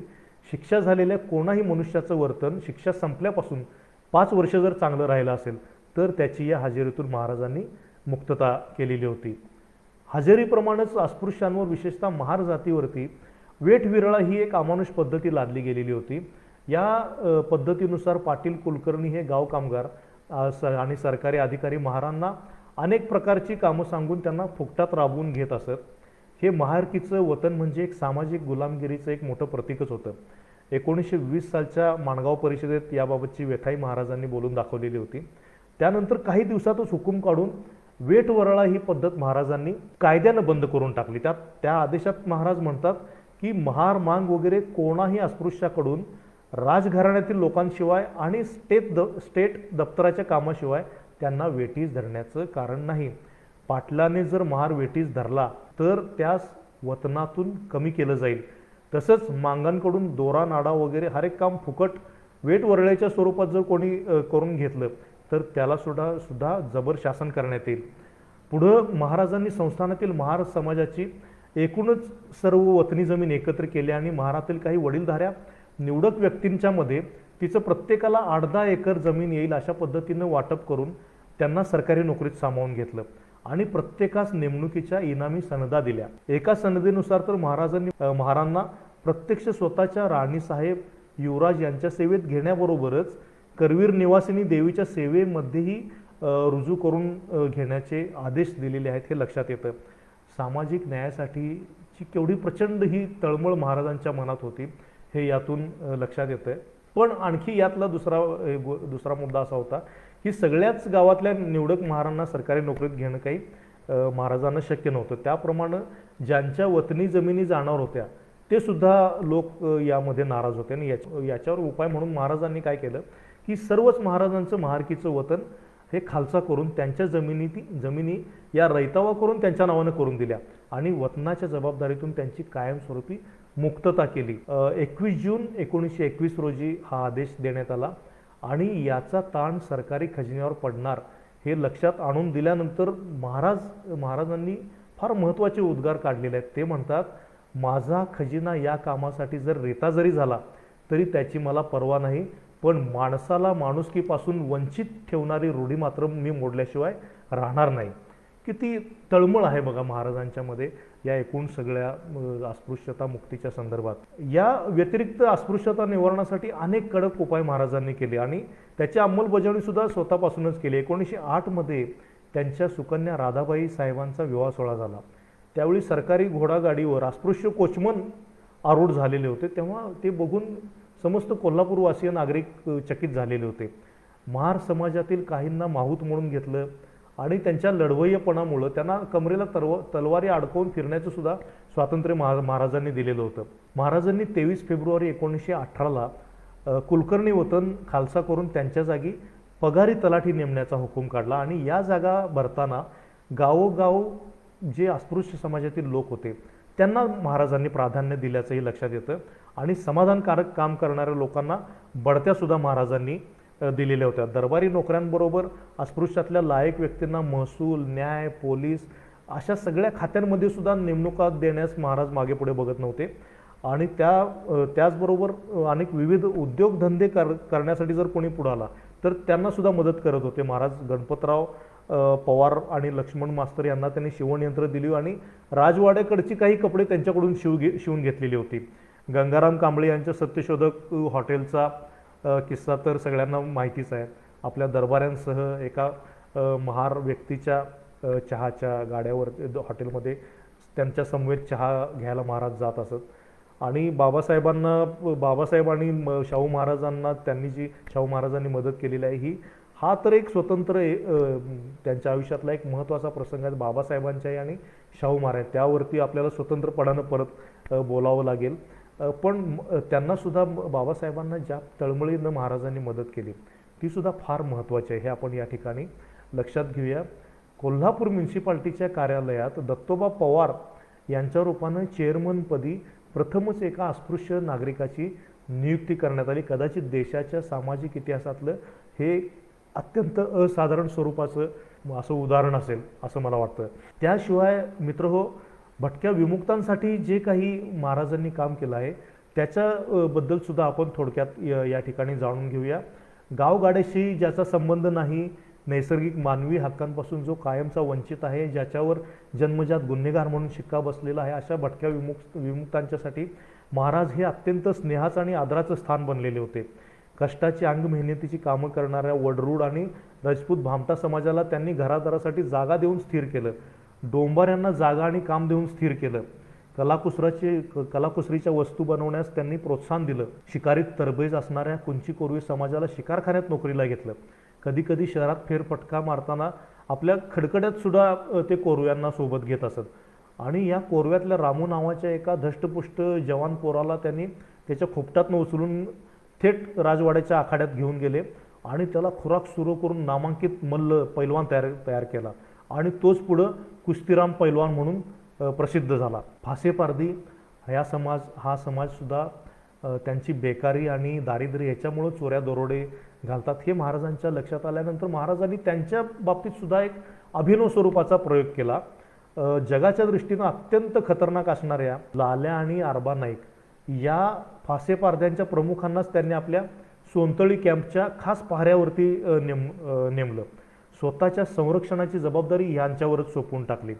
शिक्षा झालेल्या कोणाही मनुष्याचं वर्तन शिक्षा संपल्यापासून 5 वर्ष जर चांगलं राहिलं असेल तर त्याची या हजेरीतून महाराजांनी मुक्तता केलेली होती. हजेरीप्रमाणेच अस्पृश्यांवर विशेषतः महार जातीवरती वेठविरळा ही एक अमानुष पद्धती लादली गेलेली होती. या पद्धतीनुसार पाटील, कुलकर्णी हे गाव कामगार आणि सरकारी अधिकारी महारांना अनेक प्रकारची कामं सांगून त्यांना फुकटात राबवून घेत असत. हे महारकीचं वतन म्हणजे एक सामाजिक गुलामगिरीचं एक मोठं प्रतीकच होतं. 1920 सालच्या माणगाव परिषदेत याबाबतची व्यथाही महाराजांनी बोलून दाखवलेली होती. त्यानंतर काही दिवसातच हुकूम काढून वेठवरळा ही पद्धत महाराजांनी कायद्यानं बंद करून टाकली. त्या आदेशात महाराज म्हणतात की महार, मांग वगैरे कोणाही अस्पृश्याकडून राजघराण्यातील लोकांशिवाय आणि स्टेट दप्तराच्या कामाशिवाय त्यांना वेठीस धरण्याचं कारण नाही. पाटलाने जर महार वेठीस धरला तर त्यास वतनातून कमी केलं जाईल. तसंच मांगांकडून दोरा, नाडा वगैरे हर एक काम फुकट वेठवरळ्याच्या स्वरूपात जर कोणी करून घेतलं तर त्याला सुद्धा जबर शासन करण्यात येईल. पुढं महाराजांनी संस्थानातील महार समाजाची एकूणच सर्व वतनी जमीन एकत्र केली आणि महारातील काही वडीलधाऱ्या निवडक व्यक्तींच्या मध्ये तिचं प्रत्येकाला 8-10 एकर जमीन येईल अशा पद्धतीनं वाटप करून त्यांना सरकारी नोकरीत सामावून घेतलं आणि प्रत्येकास नेमणुकीच्या इनामी सनदा दिल्या. एका सनदेनुसार तर महारांना प्रत्यक्ष स्वतःच्या राणीसाहेब, युवराज यांच्या सेवेत घेण्याबरोबरच करवीर निवासिनी देवीच्या सेवेमध्येही रुजू करून घेण्याचे आदेश दिलेले आहेत हे लक्षात येतं. सामाजिक न्यायासाठीची केवढी प्रचंड ही तळमळ महाराजांच्या मनात होती हे यातून लक्षात येतं. पण आणखी यातला दुसरा मुद्दा असा होता की सगळ्याच गावातल्या निवडक महारांना सरकारी नोकरीत घेणं काही महाराजांना शक्य नव्हतं. त्याप्रमाणे ज्यांच्या वतनी जमिनी जाणार होत्या ते सुद्धा लोक यामध्ये नाराज होते आणि याच्यावर उपाय म्हणून महाराजांनी काय केलं की सर्वच महाराजांचं महारकीचं वतन हे खालसा करून त्यांच्या जमिनी या रैतावा करून त्यांच्या नावानं करून दिल्या आणि वतनाच्या जबाबदारीतून त्यांची कायमस्वरूपी मुक्तता केली. 21 जून 1921 रोजी हा आदेश देण्यात आला आणि याचा ताण सरकारी खजिन्यावर पडणार हे लक्षात आणून दिल्यानंतर महाराजांनी फार महत्त्वाचे उद्गार काढलेले आहेत. ते म्हणतात, माझा खजिना या कामासाठी जर रेता जरी झाला तरी त्याची मला पर्वा नाही, पण माणसाला माणुसकीपासून वंचित ठेवणारी रूढी मात्र मी मोडल्याशिवाय राहणार नाही. किती तळमळ आहे बघा महाराजांच्यामध्ये या एकूण सगळ्या अस्पृश्यता मुक्तीच्या संदर्भात. या व्यतिरिक्त अस्पृश्यता निवारणासाठी अनेक कडक उपाय महाराजांनी केले आणि त्याची अंमलबजावणी सुद्धा स्वतःपासूनच केली. 1908 मध्ये त्यांच्या सुकन्या राधाबाई साहेबांचा विवाह सोहळा झाला. त्यावेळी सरकारी घोडागाडीवर अस्पृश्य कोचमन आरूढ झालेले होते. तेव्हा ते बघून समस्त कोल्हापूरवासीय नागरिक चकित झालेले होते. महार समाजातील काहींना माहूत म्हणून घेतलं आणि त्यांच्या लढवय्यपणामुळं त्यांना कमरेला तलवारी अडकवून फिरण्याचं सुद्धा स्वातंत्र्य महाराजांनी दिलेलं होतं. महाराजांनी 23 फेब्रुवारी 1918ला कुलकर्णी वतन खालसा करून त्यांच्या जागी पगारी तलाठी नेमण्याचा हुकूम काढला आणि या जागा भरताना गावोगाव जे अस्पृश्य समाजातील लोक होते त्यांना महाराजांनी प्राधान्य दिल्याचंही लक्षात येतं आणि समाधानकारक काम करणाऱ्या लोकांना बढत्या सुद्धा महाराजांनी दिलेल्या होत्या. दरबारी नोकऱ्यांबरोबर अस्पृश्यातल्या लायक व्यक्तींना महसूल, न्याय, पोलीस अशा सगळ्या खात्यांमध्ये सुद्धा नेमणुका देण्यास महाराज मागे पुढे बघत नव्हते आणि त्याचबरोबर अनेक विविध उद्योगधंदे करण्यासाठी जर कोणी पुढे आला तर त्यांना सुद्धा मदत करत होते. महाराज गणपतराव पवार आणि लक्ष्मण मास्तर यांना त्यांनी शिवणयंत्र दिली आणि राजवाड्याकडची काही कपडे त्यांच्याकडून शिवून घेतलेली होती. गंगाराम कांबळे यांच्या सत्यशोधक हॉटेलचा किस्सा तर सगळ्यांना माहितीच आहे. आपल्या दरबाऱ्यांसह एका महार व्यक्तीच्या चहाच्या गाड्यावर हॉटेलमध्ये त्यांच्या समवेत चहा घ्यायला महाराज जात असत आणि बाबासाहेब आणि शाहू महाराजांनी मदत केलेली आहे हा तर एक स्वतंत्र त्यांच्या आयुष्यातला एक महत्त्वाचा प्रसंग आहे. बाबासाहेबांच्याही आणि शाहू महाराज त्यावरती आपल्याला स्वतंत्रपणानं परत बोलावं लागेल. पण त्यांना सुद्धा बाबासाहेबांना ज्या तळमळीनं महाराजांनी मदत केली ती सुद्धा फार महत्त्वाची आहे हे आपण या ठिकाणी लक्षात घेऊया. कोल्हापूर म्युन्सिपाल्टीच्या कार्यालयात दत्तोबा पवार यांच्या रूपानं चेअरमनपदी प्रथमच एका अस्पृश्य नागरिकाची नियुक्ती करण्यात आली. कदाचित देशाच्या सामाजिक इतिहासातलं हे अत्यंत असाधारण स्वरूपाचं असं उदाहरण असेल असं मला वाटतं. त्याशिवाय मित्रहो, भटक्या विमुक्तांसाठी जे काही महाराजांनी काम केलं आहे त्याच्याबद्दल सुद्धा आपण थोडक्यात या ठिकाणी जाणून घेऊया. गावगाड्याशी ज्याचा संबंध नाही, नैसर्गिक मानवी हक्कांपासून जो कायमचा वंचित आहे, ज्याच्यावर जन्मजात गुन्हेगार म्हणून शिक्का बसलेला आहे, अशा भटक्या विमुक्तांच्यासाठी महाराज हे अत्यंत स्नेहाचं आणि आदराचं स्थान बनलेले होते. कष्टाची अंग मेहनतीची कामं करणाऱ्या वडरूड आणि राजपूत भामटा समाजाला त्यांनी घरादारासाठी जागा देऊन स्थिर केलं. डोंबाऱ्यांना जागा आणि काम देऊन स्थिर केलं. कलाकुसरीच्या वस्तू बनवण्यास त्यांनी प्रोत्साहन दिलं. शिकारीत तरबेज असणाऱ्या कुंची कोरवी समाजाला शिकारखान्यात नोकरीला घेतलं. कधी कधी शहरात फेरफटका मारताना आपल्या खडकड्यात सुद्धा ते कोरव्यांना सोबत घेत असत आणि या कोरव्यातल्या रामू नावाच्या एका धष्टपुष्ट जवान पोराला त्यांनी त्याच्या खोपटातनं उचलून थेट राजवाड्याच्या आखाड्यात घेऊन गेले आणि त्याला खुराक सुरू करून नामांकित मल्ल पैलवान तयार केला आणि तोच पुढं कुस्तीराम पैलवान म्हणून प्रसिद्ध झाला. फासेपारधी हा समाज सुद्धा त्यांची बेकारी आणि दारिद्र्य याच्यामुळं चोऱ्या दरोडे घालतात हे महाराजांच्या लक्षात आल्यानंतर महाराजांनी त्यांच्या बाबतीत सुद्धा एक अभिनव स्वरूपाचा प्रयोग केला. जगाच्या दृष्टीनं अत्यंत खतरनाक असणाऱ्या लाल्या आणि आरबा नाईक या फासेपारध्यांच्या प्रमुखांनाच त्यांनी आपल्या सोनतळी कॅम्पच्या खास पहाऱ्यावरती नेमलं. स्वतःच्या संरक्षणाची जबाबदारी यांच्यावरच सोपवून टाकली.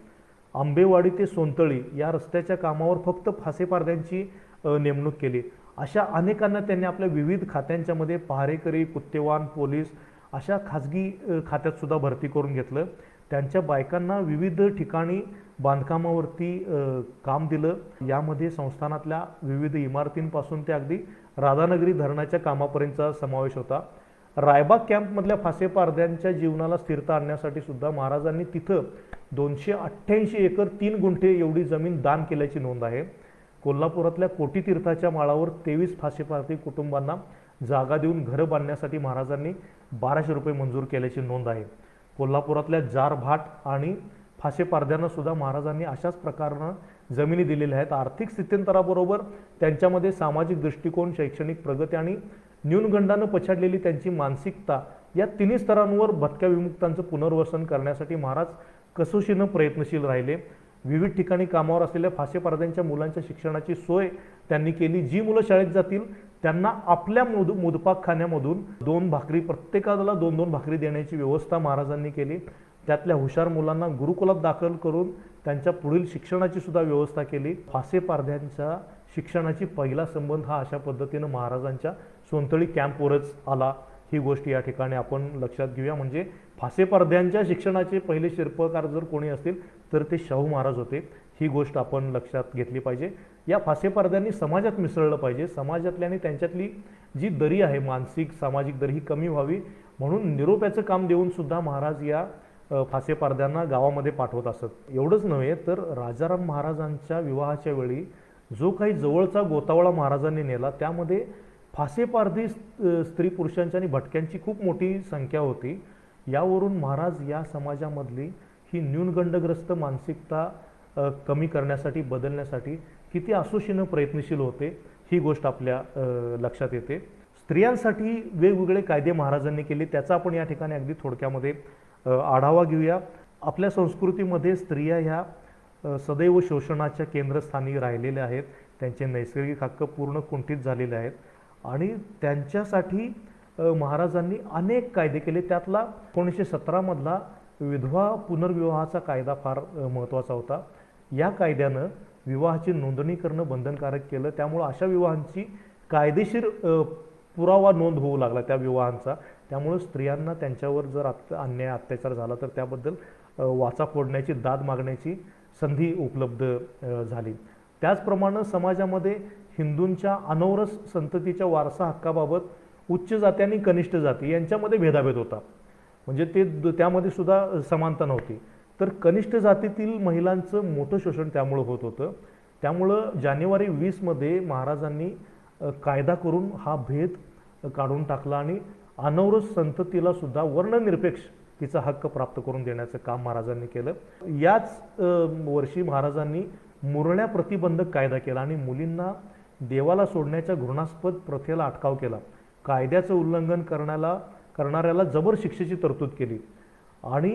आंबेवाडी ते सोनतळी या रस्त्याच्या कामावर फक्त फासेपारध्यांची नेमणूक केली. अशा अनेकांना त्यांनी आपल्या विविध खात्यांच्या मध्ये पहारेकरी, कुत्तेवान, पोलीस अशा खाजगी खात्यात सुद्धा भरती करून घेतलं. त्यांच्या बायकांना विविध ठिकाणी बांधकामावरती काम दिलं. यामध्ये संस्थानातल्या विविध इमारतींपासून ते अगदी राधानगरी धरणाच्या कामापर्यंतचा समावेश होता. रायबाग कॅम्पमधल्या फासेपारध्यांच्या जीवनाला स्थिरता आणण्यासाठी सुद्धा महाराजांनी तिथं 288 एकर 3 गुंठे एवढी जमीन दान केल्याची नोंद आहे. कोल्हापुरातल्या कोटीतीर्थाच्या माळावर 23 फासेपारधी कुटुंबांना जागा देऊन घरं बांधण्यासाठी महाराजांनी 1200 रुपये मंजूर केल्याची नोंद आहे. कोल्हापुरातल्या जारभाट आणि फासेपारध्यांना सुद्धा महाराजांनी अशाच प्रकारानं जमिनी दिलेल्या आहेत. आर्थिक स्थित्यंतराबरोबर त्यांच्यामध्ये सामाजिक दृष्टिकोन, शैक्षणिक प्रगती आणि न्यूनगंडानं पछाडलेली त्यांची मानसिकता या तिन्ही स्तरांवर भटक्या विमुक्तांचं पुनर्वसन करण्यासाठी महाराज कसोशीनं प्रयत्नशील राहिले. विविध ठिकाणी कामावर असलेल्या फासेपारध्यांच्या मुलांच्या शिक्षणाची सोय त्यांनी केली. जी मुलं शाळेत जातील त्यांना आपल्या मुदपाकखान्यामधून 2 भाकरी, प्रत्येकाला 2-2 भाकरी देण्याची व्यवस्था महाराजांनी केली. त्यातल्या हुशार मुलांना गुरुकुलात दाखल करून त्यांच्या पुढील शिक्षणाची सुद्धा व्यवस्था केली. फासेपारध्यांच्या शिक्षणाची पहिला संबंध हा अशा पद्धतीनं महाराजांच्या सोनतळी कॅम्पवरच आला. ही गोष्ट या ठिकाणी आपण लक्षात घेऊया. म्हणजे फासेपारध्यांच्या शिक्षणाचे पहिले शिल्पकार जर कोणी असतील तर ते शाहू महाराज होते. ही गोष्ट आपण लक्षात घेतली पाहिजे. या फासेपारध्यांनी समाजात मिसळलं पाहिजे. समाजातल्या आणि त्यांच्यातली जी दरी आहे, मानसिक सामाजिक दरी, ही कमी व्हावी म्हणून निरोप्याचं काम देऊन सुद्धा महाराज या फासेपारध्यांना गावामध्ये पाठवत असत. एवढंच नव्हे तर राजाराम महाराजांच्या विवाहाच्या वेळी जो काही जवळचा गोतावळा महाराजांनी नेला त्यामध्ये फासेपारधी स्त्री पुरुषांच्या आणि भटक्यांची खूप मोठी संख्या होती. यावरून महाराज या समाजामधली ही न्यूनगंडग्रस्त मानसिकता कमी करण्यासाठी, बदलण्यासाठी किती आसोशीनं प्रयत्नशील होते, ही गोष्ट आपल्या लक्षात येते. स्त्रियांसाठी वेगवेगळे कायदे महाराजांनी केले, त्याचा आपण या ठिकाणी अगदी थोडक्यामध्ये आढावा घेऊया. आपल्या संस्कृतीमध्ये स्त्रिया ह्या सदैव शोषणाच्या केंद्रस्थानी राहिलेल्या आहेत. त्यांचे नैसर्गिक हक्क पूर्ण कुंठित झालेले आहेत आणि त्यांच्यासाठी महाराजांनी अनेक कायदे केले. त्यातला 1917 मधला विधवा पुनर्विवाहाचा कायदा फार महत्त्वाचा होता. या कायद्यानं विवाहाची नोंदणी करणं बंधनकारक केलं. त्यामुळं अशा विवाहांची कायदेशीर पुरावा नोंद होऊ लागला त्या विवाहांचा. त्यामुळं स्त्रियांना त्यांच्यावर जर अन्याय अत्याचार झाला तर त्याबद्दल वाचा फोडण्याची, दाद मागण्याची संधी उपलब्ध झाली. त्याचप्रमाणे समाजामध्ये हिंदूंच्या अनौरस संततीच्या वारसा हक्काबाबत उच्च जाती आणि कनिष्ठ जाती यांच्यामध्ये भेदाभेद होता. म्हणजे त्यामध्ये सुद्धा समानता नव्हती. तर कनिष्ठ जातीतील महिलांचं मोठं शोषण त्यामुळं होत होतं. त्यामुळं जानेवारी 20 मध्ये महाराजांनी कायदा करून हा भेद काढून टाकला आणि अनौरस संततीला सुद्धा वर्णनिरपेक्ष तिचा हक्क प्राप्त करून देण्याचं काम महाराजांनी केलं. याच वर्षी महाराजांनी मुरण्या प्रतिबंधक कायदा केला आणि मुलींना देवाला सोडण्याच्या घृणास्पद प्रथेला अटकाव केला. कायद्याचं उल्लंघन करणाऱ्याला जबर शिक्षेची तरतूद केली. आणि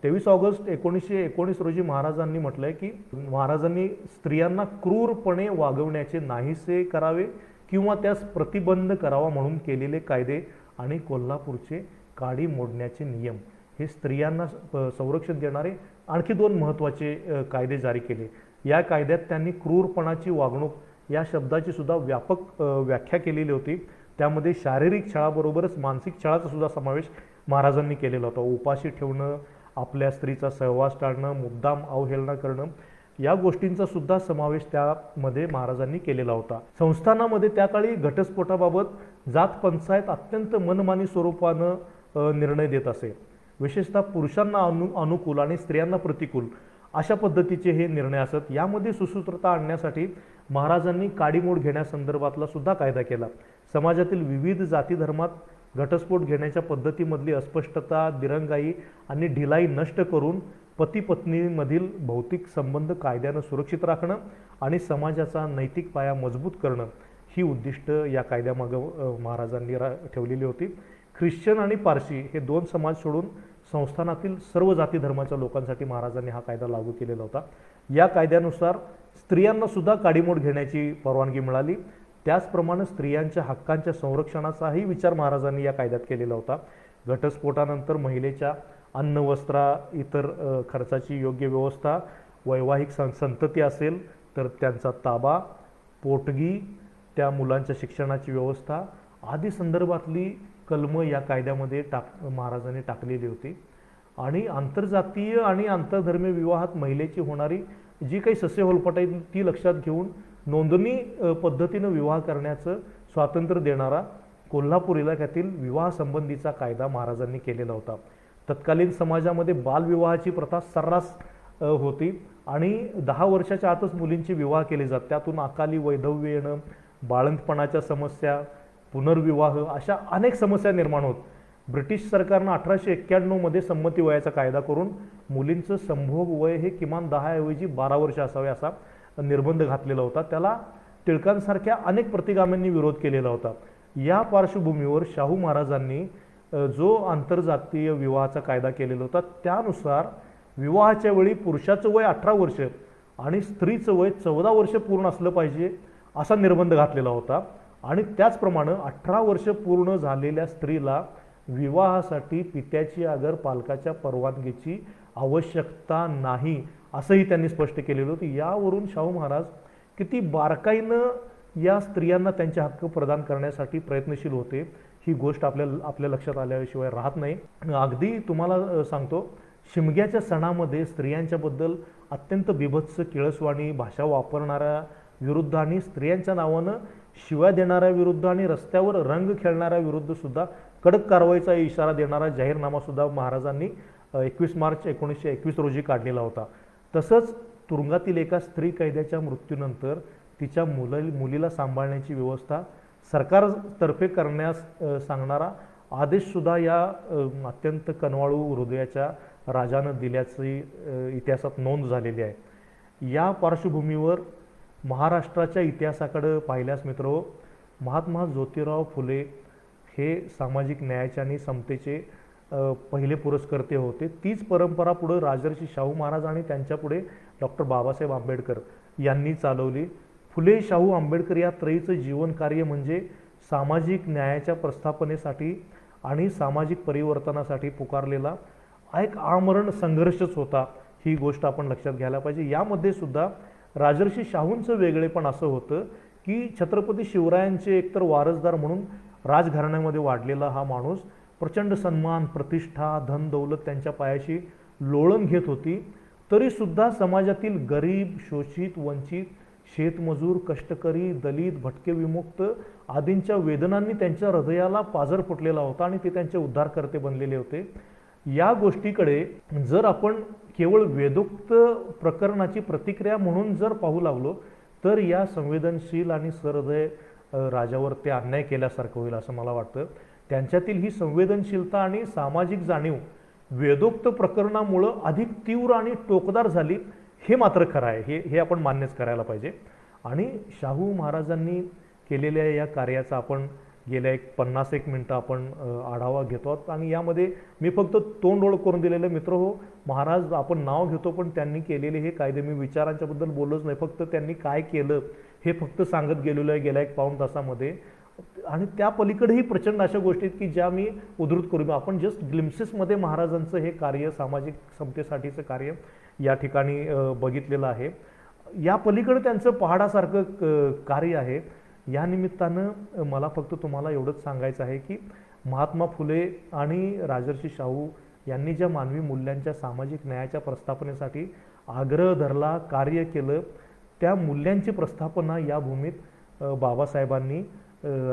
23 ऑगस्ट 1919 रोजी महाराजांनी म्हटलंय की महाराजांनी स्त्रियांना क्रूरपणे वागवण्याचे नाहीसे करावे किंवा त्यास प्रतिबंध करावा म्हणून केलेले कायदे आणि कोल्हापूरचे काडी मोडण्याचे नियम हे स्त्रियांना संरक्षण देणारे आणखी 2 महत्त्वाचे कायदे जारी केले. या कायद्यात त्यांनी क्रूरपणाची वागणूक या शब्दाची सुद्धा व्यापक व्याख्या केलेली होती. त्यामध्ये शारीरिक छळाबरोबरच मानसिक छळाचा सुद्धा समावेश महाराजांनी केलेला होता. उपाशी ठेवणं, आपल्या स्त्रीचा सहवास टाळणं, मुद्दाम अवहेलना करणं, या गोष्टींचा सुद्धा समावेश त्यामध्ये महाराजांनी केलेला होता. संस्थानामध्ये त्या काळी घटस्फोटाबाबत जात पंचायत अत्यंत मनमानी स्वरूपानं निर्णय देत असे. विशेषतः पुरुषांना अनुकूल आणि स्त्रियांना प्रतिकूल अशा पद्धतीचे हे निर्णय असत. यामध्ये सुसूत्रता आणण्यासाठी महाराजांनी काडीमोड घेण्यासंदर्भातला सुद्धा कायदा केला. समाजातील विविध जाती धर्मात घटस्फोट घेण्याच्या पद्धतीमधली अस्पष्टता, दिरंगाई आणि ढिलाई नष्ट करून पती पत्नीमधील भौतिक संबंध कायद्यानं सुरक्षित राखणं आणि समाजाचा नैतिक पाया मजबूत करणं ही उद्दिष्ट या कायद्यामागं महाराजांनी ठेवलेली होती. ख्रिश्चन आणि पारशी हे 2 समाज सोडून संस्थानातील सर्व जाती धर्माच्या लोकांसाठी महाराजांनी हा कायदा लागू केलेला होता. या कायद्यानुसार स्त्रियांना सुद्धा काडीमोड घेण्याची परवानगी मिळाली. त्याचप्रमाणे स्त्रियांच्या हक्कांच्या संरक्षणाचाही विचार महाराजांनी या कायद्यात केलेला होता. घटस्फोटानंतर महिलेच्या अन्न, वस्त्र, इतर खर्चाची योग्य व्यवस्था, वैवाहिक संतती असेल तर त्यांचा ताबा, पोटगी, त्या मुलांच्या शिक्षणाची व्यवस्था आदी संदर्भातली कलमं या कायद्यामध्ये महाराजांनी टाकलेली होती. आणि आंतरजातीय आणि आंतरधर्मीय विवाहात महिलेची होणारी जी काही सस्यहोलपट आहे ती लक्षात घेऊन नोंदणी पद्धतीनं विवाह करण्याचं स्वातंत्र्य देणारा कोल्हापूर इलाक्यातील विवाह संबंधीचा कायदा महाराजांनी केलेला होता. तत्कालीन समाजामध्ये बालविवाहाची प्रथा सर्रास होती आणि 10 वर्षाच्या आतच मुलींचे विवाह केले जात. त्यातून अकाली वैधव्य येणं, बाळंतपणाच्या समस्या, पुनर्विवाह अशा अनेक समस्या निर्माण होत. ब्रिटिश सरकारनं 1891 मध्ये संमती वयाचा कायदा करून मुलींचं संभोग वय हे किमान 10 ऐवजी 12 वर्ष असावे असा निर्बंध घातलेला होता. त्याला टिळकांसारख्या अनेक प्रतिगामींनी विरोध केलेला होता. या पार्श्वभूमीवर शाहू महाराजांनी जो आंतरजातीय विवाहाचा कायदा केलेला होता त्यानुसार विवाहाच्या वेळी पुरुषाचं वय 18 वर्ष आणि स्त्रीचं वय 14 वर्ष पूर्ण असलं पाहिजे असा निर्बंध घातलेला होता. आणि त्याचप्रमाणे 18 वर्ष पूर्ण झालेल्या स्त्रीला विवाहासाठी पित्याची अगर पालकाच्या परवानगीची आवश्यकता नाही असंही त्यांनी स्पष्ट केलेलं होतं. यावरून शाहू महाराज किती बारकाईनं या स्त्रियांना त्यांचे हक्क प्रदान करण्यासाठी प्रयत्नशील होते ही गोष्ट आपल्या लक्षात आल्याशिवाय राहत नाही. अगदी तुम्हाला सांगतो, शिमग्याच्या सणामध्ये स्त्रियांच्याबद्दल अत्यंत बिभत्स किळसवाणी भाषा वापरणाऱ्या विरुद्ध आणि स्त्रियांच्या नावानं शिव्या देणाऱ्या विरुद्ध आणि रस्त्यावर रंग खेळणाऱ्या विरुद्ध सुद्धा कडक कारवाईचा इशारा देणारा जाहीरनामा सुद्धा महाराजांनी 21 मार्च 1921 रोजी काढलेला होता. तसंच तुरुंगातील एका स्त्री कैद्याच्या मृत्यूनंतर तिच्या मुलीला सांभाळण्याची व्यवस्था सरकारतर्फे करण्यास सांगणारा आदेशसुद्धा या अत्यंत कनवाळू हृदयाच्या राजानं दिल्याची इतिहासात नोंद झालेली आहे. या पार्श्वभूमीवर महाराष्ट्राच्या इतिहासाकडे पाहिल्यास मित्रहो, महात्मा ज्योतिराव फुले हे सामाजिक न्यायाचे आणि समतेचे पहिले पुरस्कर्ते होते. तीच परंपरा पुढे राजर्षी शाहू महाराज आणि त्यांच्या पुढे डॉक्टर बाबासाहेब आंबेडकर यांनी चालवली. फुले, शाहू, आंबेडकर या त्रयीचं जीवन कार्य म्हणजे सामाजिक न्यायाच्या प्रस्थापनेसाठी आणि सामाजिक परिवर्तनासाठी पुकारलेला एक आमरण संघर्षच होता. ही गोष्ट आपण लक्षात घ्यायला पाहिजे. यामध्ये सुद्धा राजर्षी शाहूंचं वेगळेपण असं होतं की छत्रपती शिवरायांचे एकतर वारसदार म्हणून राजघराण्यामध्ये वाढलेला हा माणूस प्रचंड सन्मान, प्रतिष्ठा, धन दौलत त्यांच्या पायाशी लोळण घेत होती. तरीसुद्धा समाजातील गरीब, शोषित, वंचित, शेतमजूर, कष्टकरी, दलित, भटके विमुक्त आदींच्या वेदनांनी त्यांच्या हृदयाला पाझर फुटलेला होता आणि ते त्यांचे उद्धारकर्ते बनलेले होते. या गोष्टीकडे जर आपण केवळ वेदोक्त प्रकरणाची प्रतिक्रिया म्हणून जर पाहू लागलो तर या संवेदनशील आणि सहृदय राजावर ते अन्याय केल्यासारखं होईल असं मला वाटतं. त्यांच्यातील ही संवेदनशीलता आणि सामाजिक जाणीव वेदोक्त प्रकरणामुळं अधिक तीव्र आणि टोकदार झाली हे मात्र खरं आहे. हे आपण मान्यच करायला पाहिजे. आणि शाहू महाराजांनी केलेल्या या कार्याचा आपण गेल्या 50-1 मिनटं आपण आढावा घेतो आहोत आणि यामध्ये मी फक्त तोंड ओळख करून दिलेलं मित्र हो, महाराज आपण नाव घेतो पण त्यांनी केलेले हे कायदे, मी विचारांच्याबद्दल बोललोच नाही, फक्त त्यांनी काय केलं हे फक्त सांगत गेलेलो आहे गेल्या 1 पाऊण तासामध्ये. आणि त्या पलीकडेही प्रचंड अशा गोष्टी आहेत की ज्या मी उद्धृत करू. आपण जस्ट ग्लिम्सेसमध्ये महाराजांचं हे कार्य, सामाजिक समतेसाठीचं कार्य या ठिकाणी बघितलेलं आहे. या पलीकडे त्यांचं पहाडासारखं कार्य आहे. या निमित्तानं मला फक्त तुम्हाला एवढंच सांगायचं आहे की महात्मा फुले आणि राजर्षी शाहू यांनी ज्या मानवी मूल्यांच्या, सामाजिक न्यायाच्या प्रस्थापनेसाठी आग्रह धरला, कार्य केलं, त्या मूल्यांची प्रस्थापना या भूमीत बाबासाहेबांनी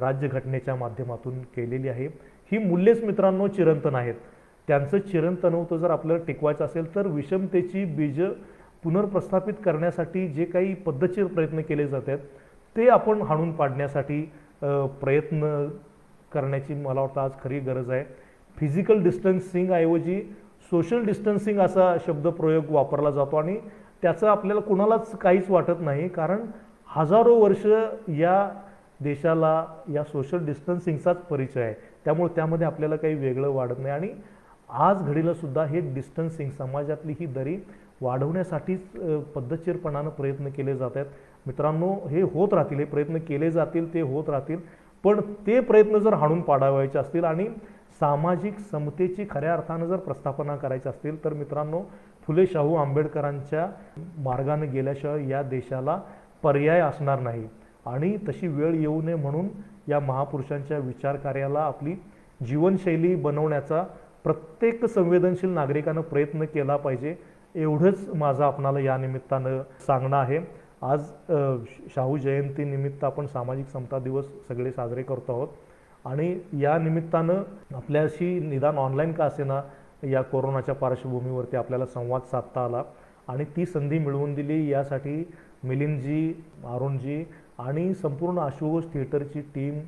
राज्यघटनेच्या माध्यमातून केलेली आहे. ही मूल्येच मित्रांनो चिरंतन आहेत. त्यांचं चिरंतनत्व जर आपल्याला टिकवायचं असेल तर विषमतेची बीज पुनर्प्रस्थापित करण्यासाठी जे काही पद्धतशीर प्रयत्न केले जातात ते आपण हाणून पाडण्यासाठी प्रयत्न करण्याची मला वाटतं आज खरी गरज आहे. फिजिकल डिस्टन्सिंग ऐवजी सोशल डिस्टन्सिंग असा शब्दप्रयोग वापरला जातो आणि त्याचं आपल्याला कुणालाच काहीच वाटत नाही, कारण हजारो वर्ष या देशाला या सोशल डिस्टन्सिंगचाच परिचय आहे. त्यामुळे त्यामध्ये आपल्याला काही वेगळं वाढत नाही. आणि आज घडीला सुद्धा हे डिस्टन्सिंग, समाजातली ही दरी वाढवण्यासाठीच पद्धतशीरपणानं प्रयत्न केले जात आहेत. मित्रांनो, हे होत राहतील, हे प्रयत्न केले जातील, ते होत राहतील. पण ते प्रयत्न जर हाणून पाडावायचे असतील आणि सामाजिक समतेची खऱ्या अर्थानं जर प्रस्थापना करायची असतील तर मित्रांनो, फुले शाहू आंबेडकरांच्या मार्गाने गेल्याशिवाय या देशाला पर्याय असणार नाही. आणि तशी वेळ येऊ नये म्हणून या महापुरुषांच्या विचार कार्याला आपली जीवनशैली बनवण्याचा प्रत्येक संवेदनशील नागरिकानं प्रयत्न केला पाहिजे, एवढंच माझं आपणाला या निमित्तानं सांगणं आहे. आज शाहू जयंतीनिमित्त आपण सामाजिक समता दिवस सगळे साजरे करतो आहोत आणि या निमित्तानं आपल्याशी निदान ऑनलाईन का असेना या कोरोनाच्या पार्श्वभूमीवरती आपल्याला संवाद साधता आला आणि ती संधी मिळवून दिली यासाठी मिलिंदजी, अरुणजी आणि संपूर्ण आशुतोष थिएटरची टीम,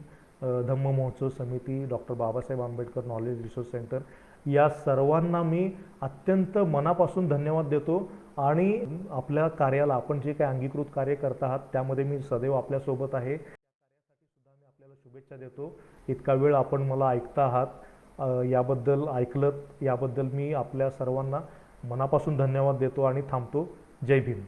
धम्म महोत्सव समिती, doctor Babasaheb Ambedkar knowledge resource centre या सर्वांना मी अत्यंत मनापासून धन्यवाद देतो आणि आपल्या कार्याला आपण जे काही अंगीकृत कार्य करत आहात त्यामध्ये मी सदैव आपल्यासोबत आहे. सुद्धा मी आपल्याला शुभेच्छा देतो. इतका वेळ आपण मला ऐकता आहात याबद्दल ऐकलत याबद्दल मी आपल्या सर्वांना मनापासून धन्यवाद देतो आणि थांबतो. जय भीम.